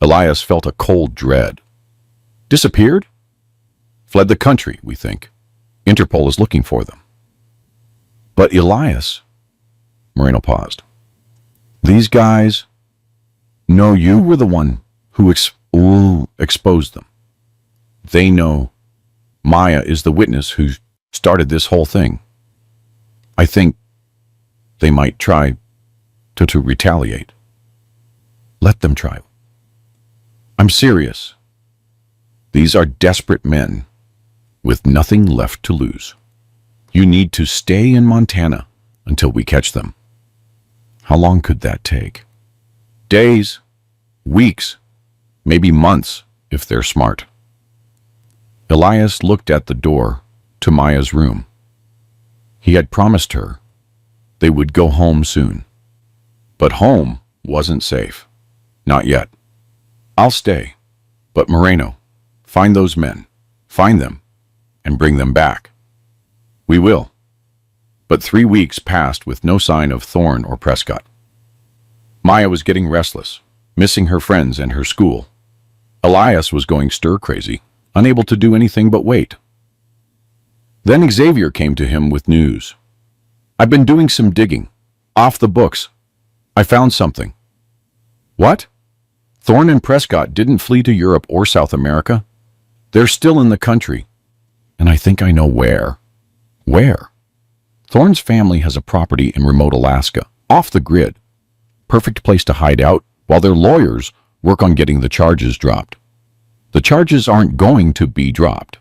Elias felt a cold dread. Disappeared? Fled the country, we think. Interpol is looking for them. But Elias... Moreno paused. These guys... No, you were the one who exposed them. They know Maya is the witness who started this whole thing. I think they might try to retaliate. Let them try. I'm serious. These are desperate men with nothing left to lose. You need to stay in Montana until we catch them. How long could that take? Days, weeks, maybe months if they're smart. Elias looked at the door to Maya's room. He had promised her they would go home soon. But home wasn't safe. Not yet. I'll stay. But Moreno, find those men. Find them and bring them back. We will. But 3 weeks passed with no sign of Thorne or Prescott. Maya was getting restless, missing her friends and her school. Elias was going stir-crazy, unable to do anything but wait. Then Xavier came to him with news. I've been doing some digging. Off the books. I found something. What? Thorne and Prescott didn't flee to Europe or South America. They're still in the country. And I think I know where. Where? Thorne's family has a property in remote Alaska, off the grid. Perfect place to hide out while their lawyers work on getting the charges dropped. The charges aren't going to be dropped.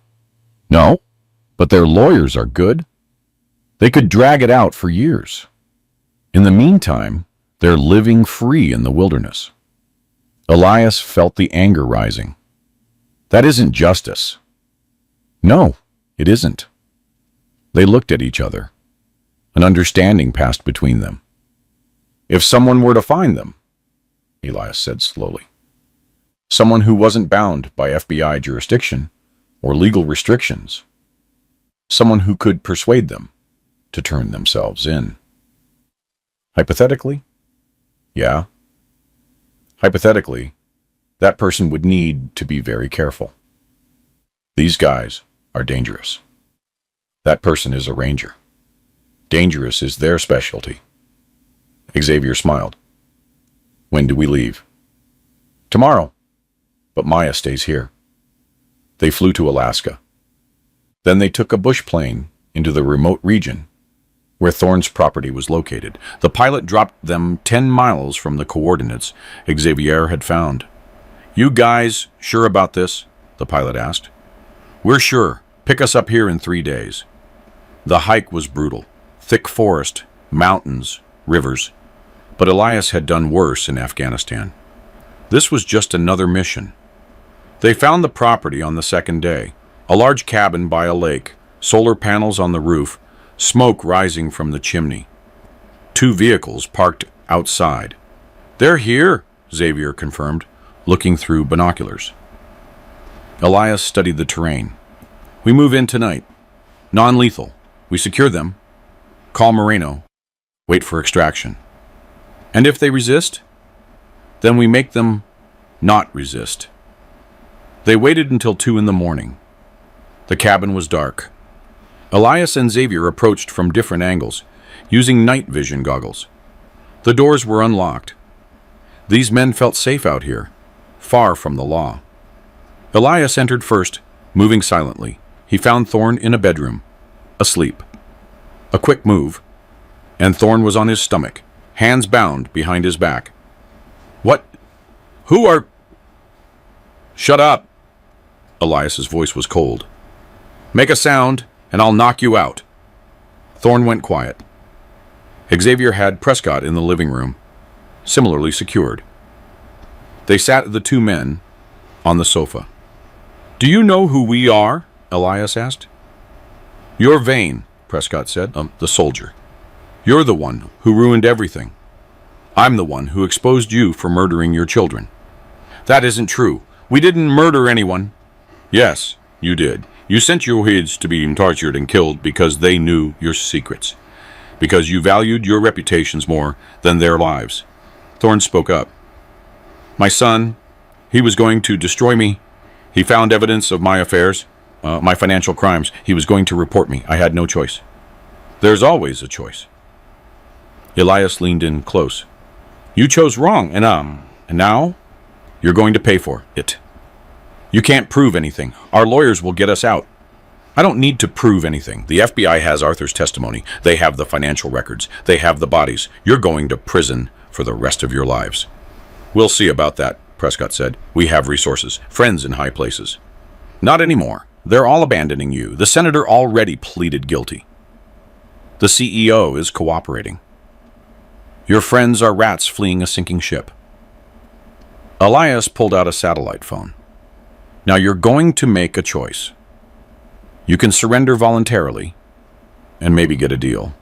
No, but their lawyers are good. They could drag it out for years. In the meantime, they're living free in the wilderness. Elias felt the anger rising. That isn't justice. No, it isn't. They looked at each other. An understanding passed between them. If someone were to find them, Elias said slowly, someone who wasn't bound by FBI jurisdiction or legal restrictions, someone who could persuade them to turn themselves in. Hypothetically? Yeah. Hypothetically, that person would need to be very careful. These guys are dangerous. That person is a ranger. Dangerous is their specialty. Xavier smiled. When do we leave? Tomorrow. but Maya stays here. They flew to Alaska. Then they took a bush plane into the remote region where Thorne's property was located. The pilot dropped them 10 miles from the coordinates Xavier had found. "You guys sure about this?" the pilot asked. "We're sure. Pick us up here in 3 days." The hike was brutal. Thick forest, mountains, rivers. But Elias had done worse in Afghanistan. This was just another mission. They found the property on the second day. A large cabin by a lake, solar panels on the roof, smoke rising from the chimney. 2 vehicles parked outside. "They're here," Xavier confirmed, looking through binoculars. Elias studied the terrain. "We move in tonight. Non-lethal. We secure them. Call Moreno. Wait for extraction. And if they resist, then we make them not resist." They waited until 2 in the morning. The cabin was dark. Elias and Xavier approached from different angles, using night vision goggles. The doors were unlocked. These men felt safe out here, far from the law. Elias entered first, moving silently. He found Thorne in a bedroom, asleep. A quick move, and Thorne was on his stomach, hands bound behind his back. "What? Who are—" "Shut up!" Elias's voice was cold. "Make a sound, and I'll knock you out." Thorne went quiet. Xavier had Prescott in the living room, similarly secured. They sat the 2 men on the sofa. "Do you know who we are?" Elias asked. "You're Vane," Prescott said, the soldier. "You're the one who ruined everything. I'm the one who exposed you for murdering your children." "That isn't true. We didn't murder anyone." "Yes, you did. You sent your kids to be tortured and killed because they knew your secrets. Because you valued your reputations more than their lives." Thorne spoke up. "My son, he was going to destroy me. He found evidence of my affairs, my financial crimes. He was going to report me. I had no choice." "There's always a choice." Elias leaned in close. "You chose wrong, and now you're going to pay for it. You can't prove anything. Our lawyers will get us out." "I don't need to prove anything. The FBI has Arthur's testimony. They have the financial records. They have the bodies. You're going to prison for the rest of your lives." "We'll see about that," Prescott said. "We have resources, friends in high places." "Not anymore. They're all abandoning you. The senator already pleaded guilty. The CEO is cooperating. Your friends are rats fleeing a sinking ship." Elias pulled out a satellite phone. "Now you're going to make a choice. You can surrender voluntarily and maybe get a deal.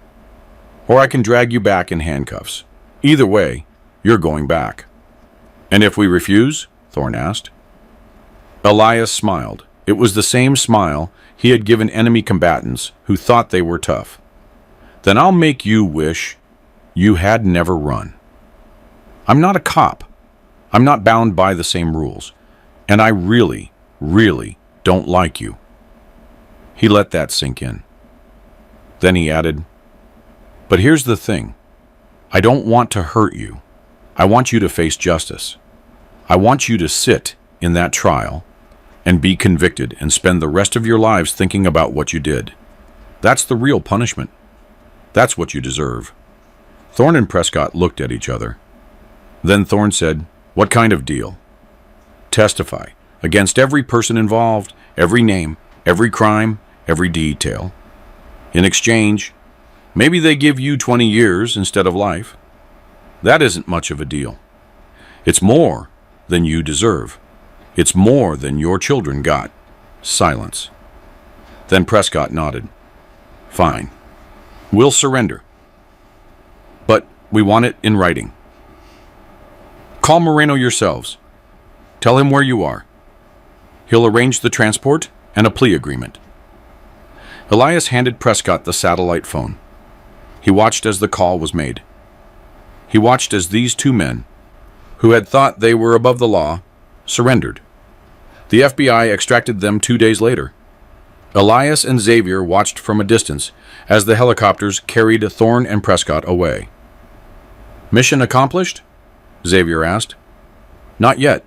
Or I can drag you back in handcuffs. Either way, you're going back." "And if we refuse?" Thorne asked. Elias smiled. It was the same smile he had given enemy combatants who thought they were tough. "Then I'll make you wish you had never run. I'm not a cop. I'm not bound by the same rules. And I really, really don't like you." He let that sink in. Then he added, "But here's the thing. I don't want to hurt you. I want you to face justice. I want you to sit in that trial and be convicted and spend the rest of your lives thinking about what you did. That's the real punishment. That's what you deserve." Thorne and Prescott looked at each other. Then Thorne said, "What kind of deal?" "Testify against every person involved, every name, every crime, every detail. In exchange, maybe they give you 20 years instead of life. That isn't much of a deal. It's more than you deserve. It's more than your children got." Silence. Then Prescott nodded. "Fine. We'll surrender. But we want it in writing. Call Moreno yourselves. Tell him where you are. He'll arrange the transport and a plea agreement." Elias handed Prescott the satellite phone. He watched as the call was made. He watched as these 2 men, who had thought they were above the law, surrendered. The FBI extracted them 2 days later. Elias and Xavier watched from a distance as the helicopters carried Thorne and Prescott away. "Mission accomplished?" Xavier asked. "Not yet.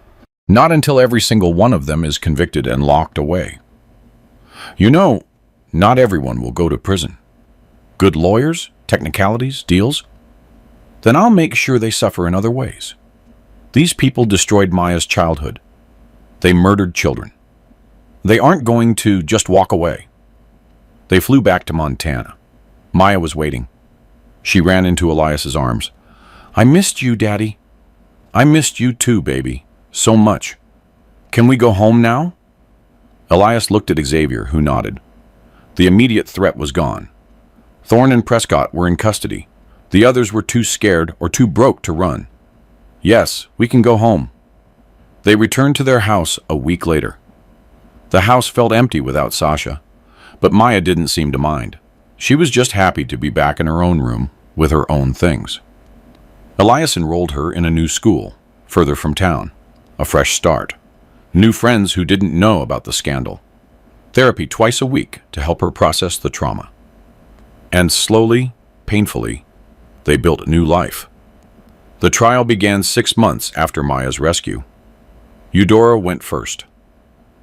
Not until every single one of them is convicted and locked away. You know, not everyone will go to prison. Good lawyers, technicalities, deals? Then I'll make sure they suffer in other ways. These people destroyed Maya's childhood. They murdered children. They aren't going to just walk away. They flew back to Montana. Maya was waiting. She ran into Elias's arms. I missed you, Daddy. I missed you too, baby. So much. Can we go home now? Elias looked at Xavier, who nodded. The immediate threat was gone. Thorne and Prescott were in custody. The others were too scared or too broke to run. Yes, we can go home. They returned to their house a week later. The house felt empty without Sasha, but Maya didn't seem to mind. She was just happy to be back in her own room with her own things. Elias enrolled her in a new school, further from town. A fresh start. New friends who didn't know about the scandal. Therapy twice a week to help her process the trauma. And slowly, painfully, they built a new life. The trial began 6 months after Maya's rescue. Eudora went first.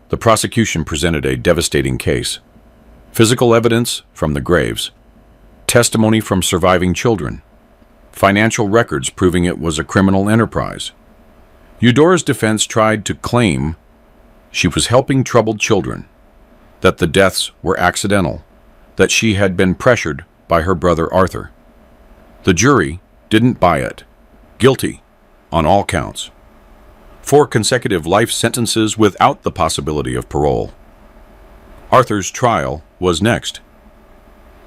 The prosecution presented a devastating case. Physical evidence from the graves. Testimony from surviving children. Financial records proving it was a criminal enterprise. Eudora's defense tried to claim she was helping troubled children, that the deaths were accidental, that she had been pressured by her brother Arthur. The jury didn't buy it. Guilty on all counts. 4 consecutive life sentences without the possibility of parole. Arthur's trial was next.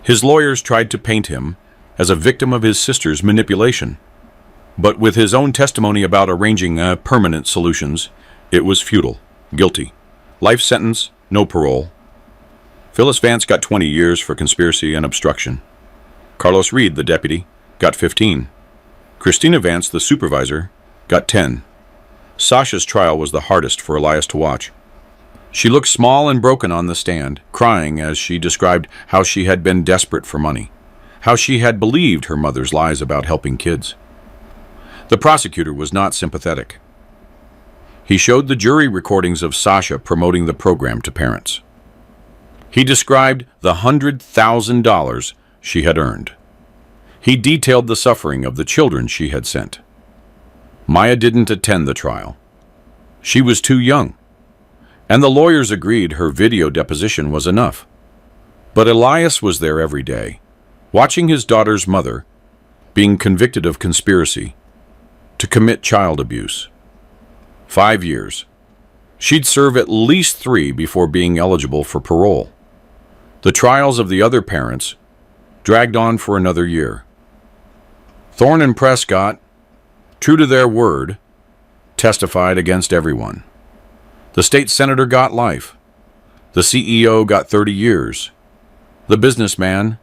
His lawyers tried to paint him as a victim of his sister's manipulation. But with his own testimony about arranging permanent solutions, it was futile. Guilty. Life sentence, no parole. Phyllis Vance got 20 years for conspiracy and obstruction. Carlos Reed, the deputy, got 15. Christina Vance, the supervisor, got 10. Sasha's trial was the hardest for Elias to watch. She looked small and broken on the stand, crying as she described how she had been desperate for money, how she had believed her mother's lies about helping kids. The prosecutor was not sympathetic. He showed the jury recordings of Sasha promoting the program to parents. He described the $100,000 she had earned. He detailed the suffering of the children she had sent. Maya didn't attend the trial. She was too young, and the lawyers agreed her video deposition was enough. But Elias was there every day, watching his daughter's mother being convicted of conspiracy to commit child abuse. 5 years. She'd serve at least 3 before being eligible for parole. The trials of the other parents dragged on for another year. Thorne and Prescott, true to their word, testified against everyone. The state senator got life. The CEO got 30 years. The businessman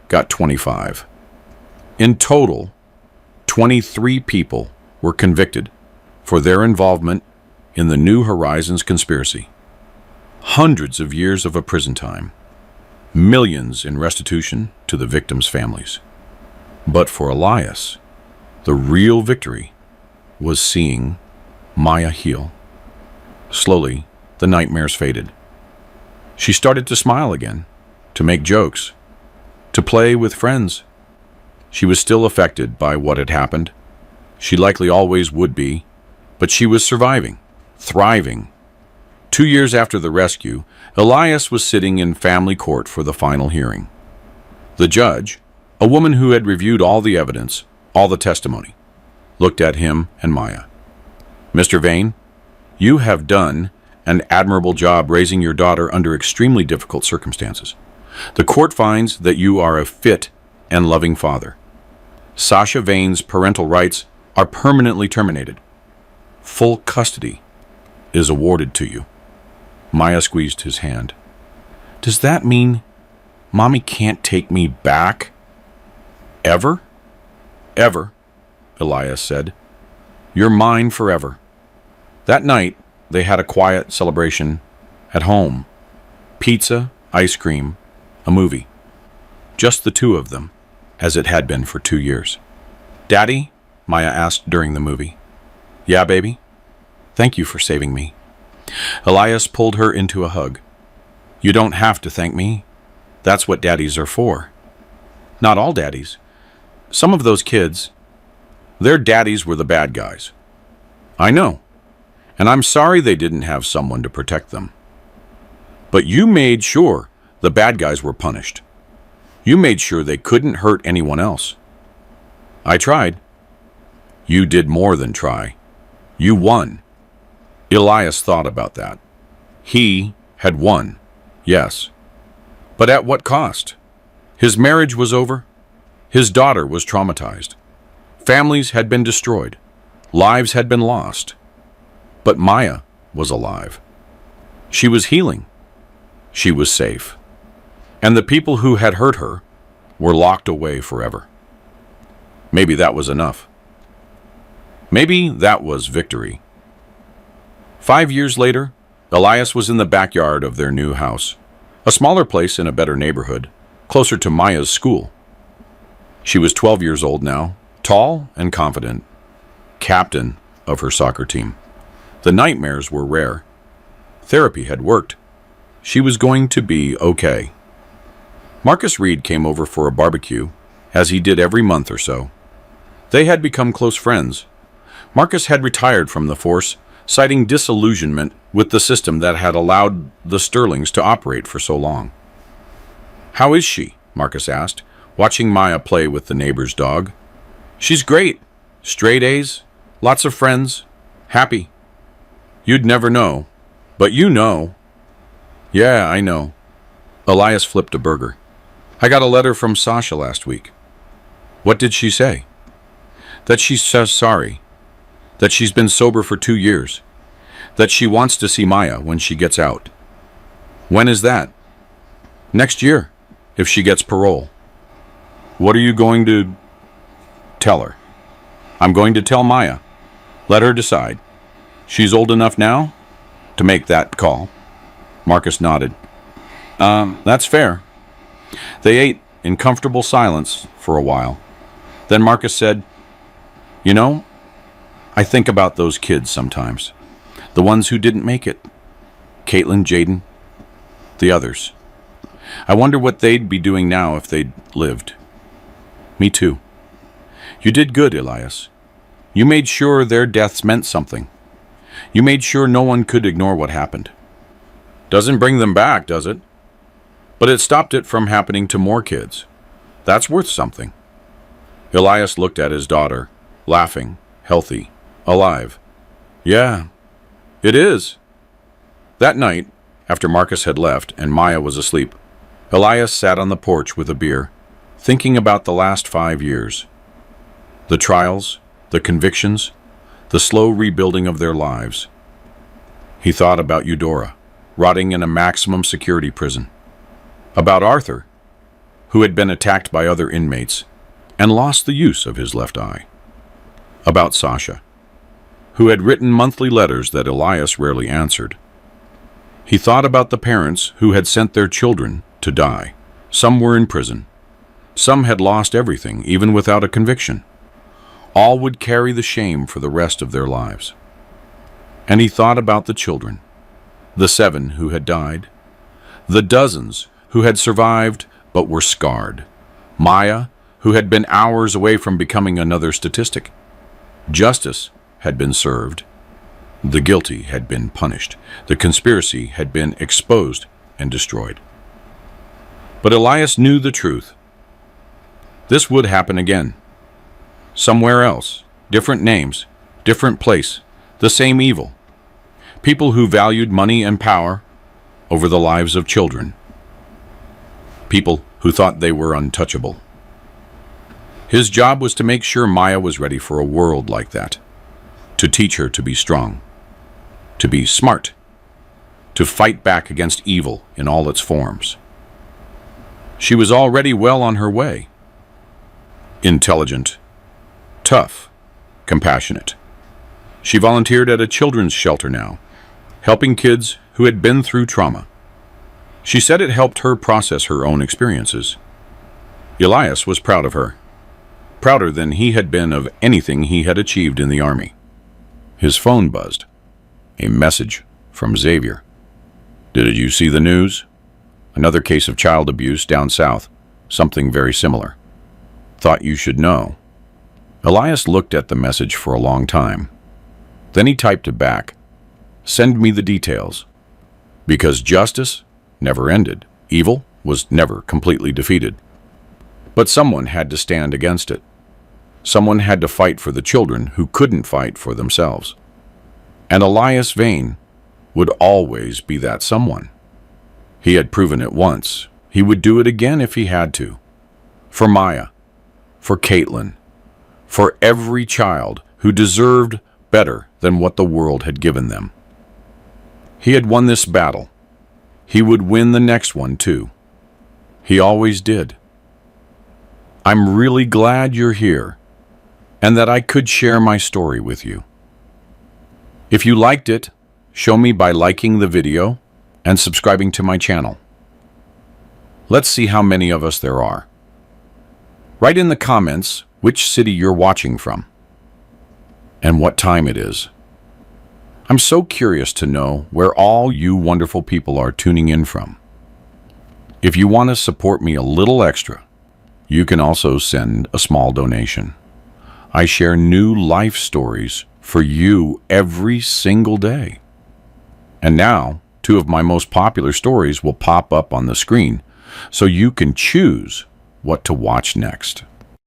got 25. In total, 23 people were convicted for their involvement in the New Horizons conspiracy. Hundreds of years of a prison time. Millions in restitution to the victims' families. But for Elias, the real victory was seeing Maya heal. Slowly, the nightmares faded. She started to smile again, to make jokes, to play with friends. She was still affected by what had happened. She likely always would be, but she was surviving, thriving. 2 years after the rescue, Elias was sitting in family court for the final hearing. The judge, a woman who had reviewed all the evidence, all the testimony, looked at him and Maya. Mr. Vane, you have done an admirable job raising your daughter under extremely difficult circumstances. The court finds that you are a fit and loving father. Sasha Vane's parental rights are permanently terminated. Full custody is awarded to you. Maya squeezed his hand. Does that mean Mommy can't take me back? Ever? Ever, Elias said. You're mine forever. That night, they had a quiet celebration at home. Pizza, ice cream, a movie. Just the two of them, as it had been for 2 years. Daddy? Maya asked during the movie. Yeah, baby? Thank you for saving me." Elias pulled her into a hug. "You don't have to thank me. That's what daddies are for." "Not all daddies. Some of those kids, their daddies were the bad guys." "I know. And I'm sorry they didn't have someone to protect them. But you made sure the bad guys were punished. You made sure they couldn't hurt anyone else." "I tried." "You did more than try. You won." Elias thought about that. He had won, yes. But at what cost? His marriage was over. His daughter was traumatized. Families had been destroyed. Lives had been lost. But Maya was alive. She was healing. She was safe. And the people who had hurt her were locked away forever. Maybe that was enough. Maybe that was victory. 5 years later, Elias was in the backyard of their new house, a smaller place in a better neighborhood, closer to Maya's school. She was 12 years old now, tall and confident, captain of her soccer team. The nightmares were rare. Therapy had worked. She was going to be okay. Marcus Reed came over for a barbecue, as he did every month or so. They had become close friends. Marcus had retired from the force, citing disillusionment with the system that had allowed the Sterlings to operate for so long. "How is she?" Marcus asked, watching Maya play with the neighbor's dog. "She's great. Straight A's, lots of friends, happy." "You'd never know, but you know." "Yeah, I know." Elias flipped a burger. "I got a letter from Sasha last week." "What did she say?" "That she says sorry. That she's been sober for 2 years. That she wants to see Maya when she gets out." "When is that?" "Next year, if she gets parole." "What are you going to tell her?" "I'm going to tell Maya. Let her decide. She's old enough now to make that call." Marcus nodded. That's fair." They ate in comfortable silence for a while. Then Marcus said, "You know, I think about those kids sometimes. The ones who didn't make it. Caitlin, Jaden, the others. I wonder what they'd be doing now if they'd lived." "Me too." "You did good, Elias. You made sure their deaths meant something. You made sure no one could ignore what happened. Doesn't bring them back, does it? But it stopped it from happening to more kids. That's worth something." Elias looked at his daughter, laughing, healthy, alive. "Yeah, it is." That night, after Marcus had left and Maya was asleep, Elias sat on the porch with a beer, thinking about the last 5 years. The trials, the convictions, the slow rebuilding of their lives. He thought about Eudora, rotting in a maximum security prison. About Arthur, who had been attacked by other inmates and lost the use of his left eye. About Sasha, who had written monthly letters that Elias rarely answered. He thought about the parents who had sent their children to die. Some were in prison. Some had lost everything, even without a conviction. All would carry the shame for the rest of their lives. And he thought about the children, the 7 who had died, the dozens who had survived but were scarred, Maya, who had been hours away from becoming another statistic. Justice had been served. The guilty had been punished. The conspiracy had been exposed and destroyed. But Elias knew the truth. This would happen again. Somewhere else, different names, different place, the same evil. People who valued money and power over the lives of children. People who thought they were untouchable. His job was to make sure Maya was ready for a world like that, to teach her to be strong, to be smart, to fight back against evil in all its forms. She was already well on her way. Intelligent, tough, compassionate. She volunteered at a children's shelter now, helping kids who had been through trauma. She said it helped her process her own experiences. Elias was proud of her, prouder than he had been of anything he had achieved in the army. His phone buzzed. A message from Xavier. Did you see the news? Another case of child abuse down south. Something very similar. Thought you should know. Elias looked at the message for a long time. Then he typed it back. Send me the details. Because justice never ended. Evil was never completely defeated. But someone had to stand against it. Someone had to fight for the children who couldn't fight for themselves. And Elias Vane would always be that someone. He had proven it once. He would do it again if he had to. For Maya, for Caitlin, for every child who deserved better than what the world had given them. He had won this battle. He would win the next one too. He always did. I'm really glad you're here and that I could share my story with you. If you liked it, show me by liking the video and subscribing to my channel. Let's see how many of us there are. Write in the comments which city you're watching from and what time it is. I'm so curious to know where all you wonderful people are tuning in from. If you want to support me a little extra, you can also send a small donation. I share new life stories for you every single day. And now, 2 of my most popular stories will pop up on the screen, so you can choose what to watch next.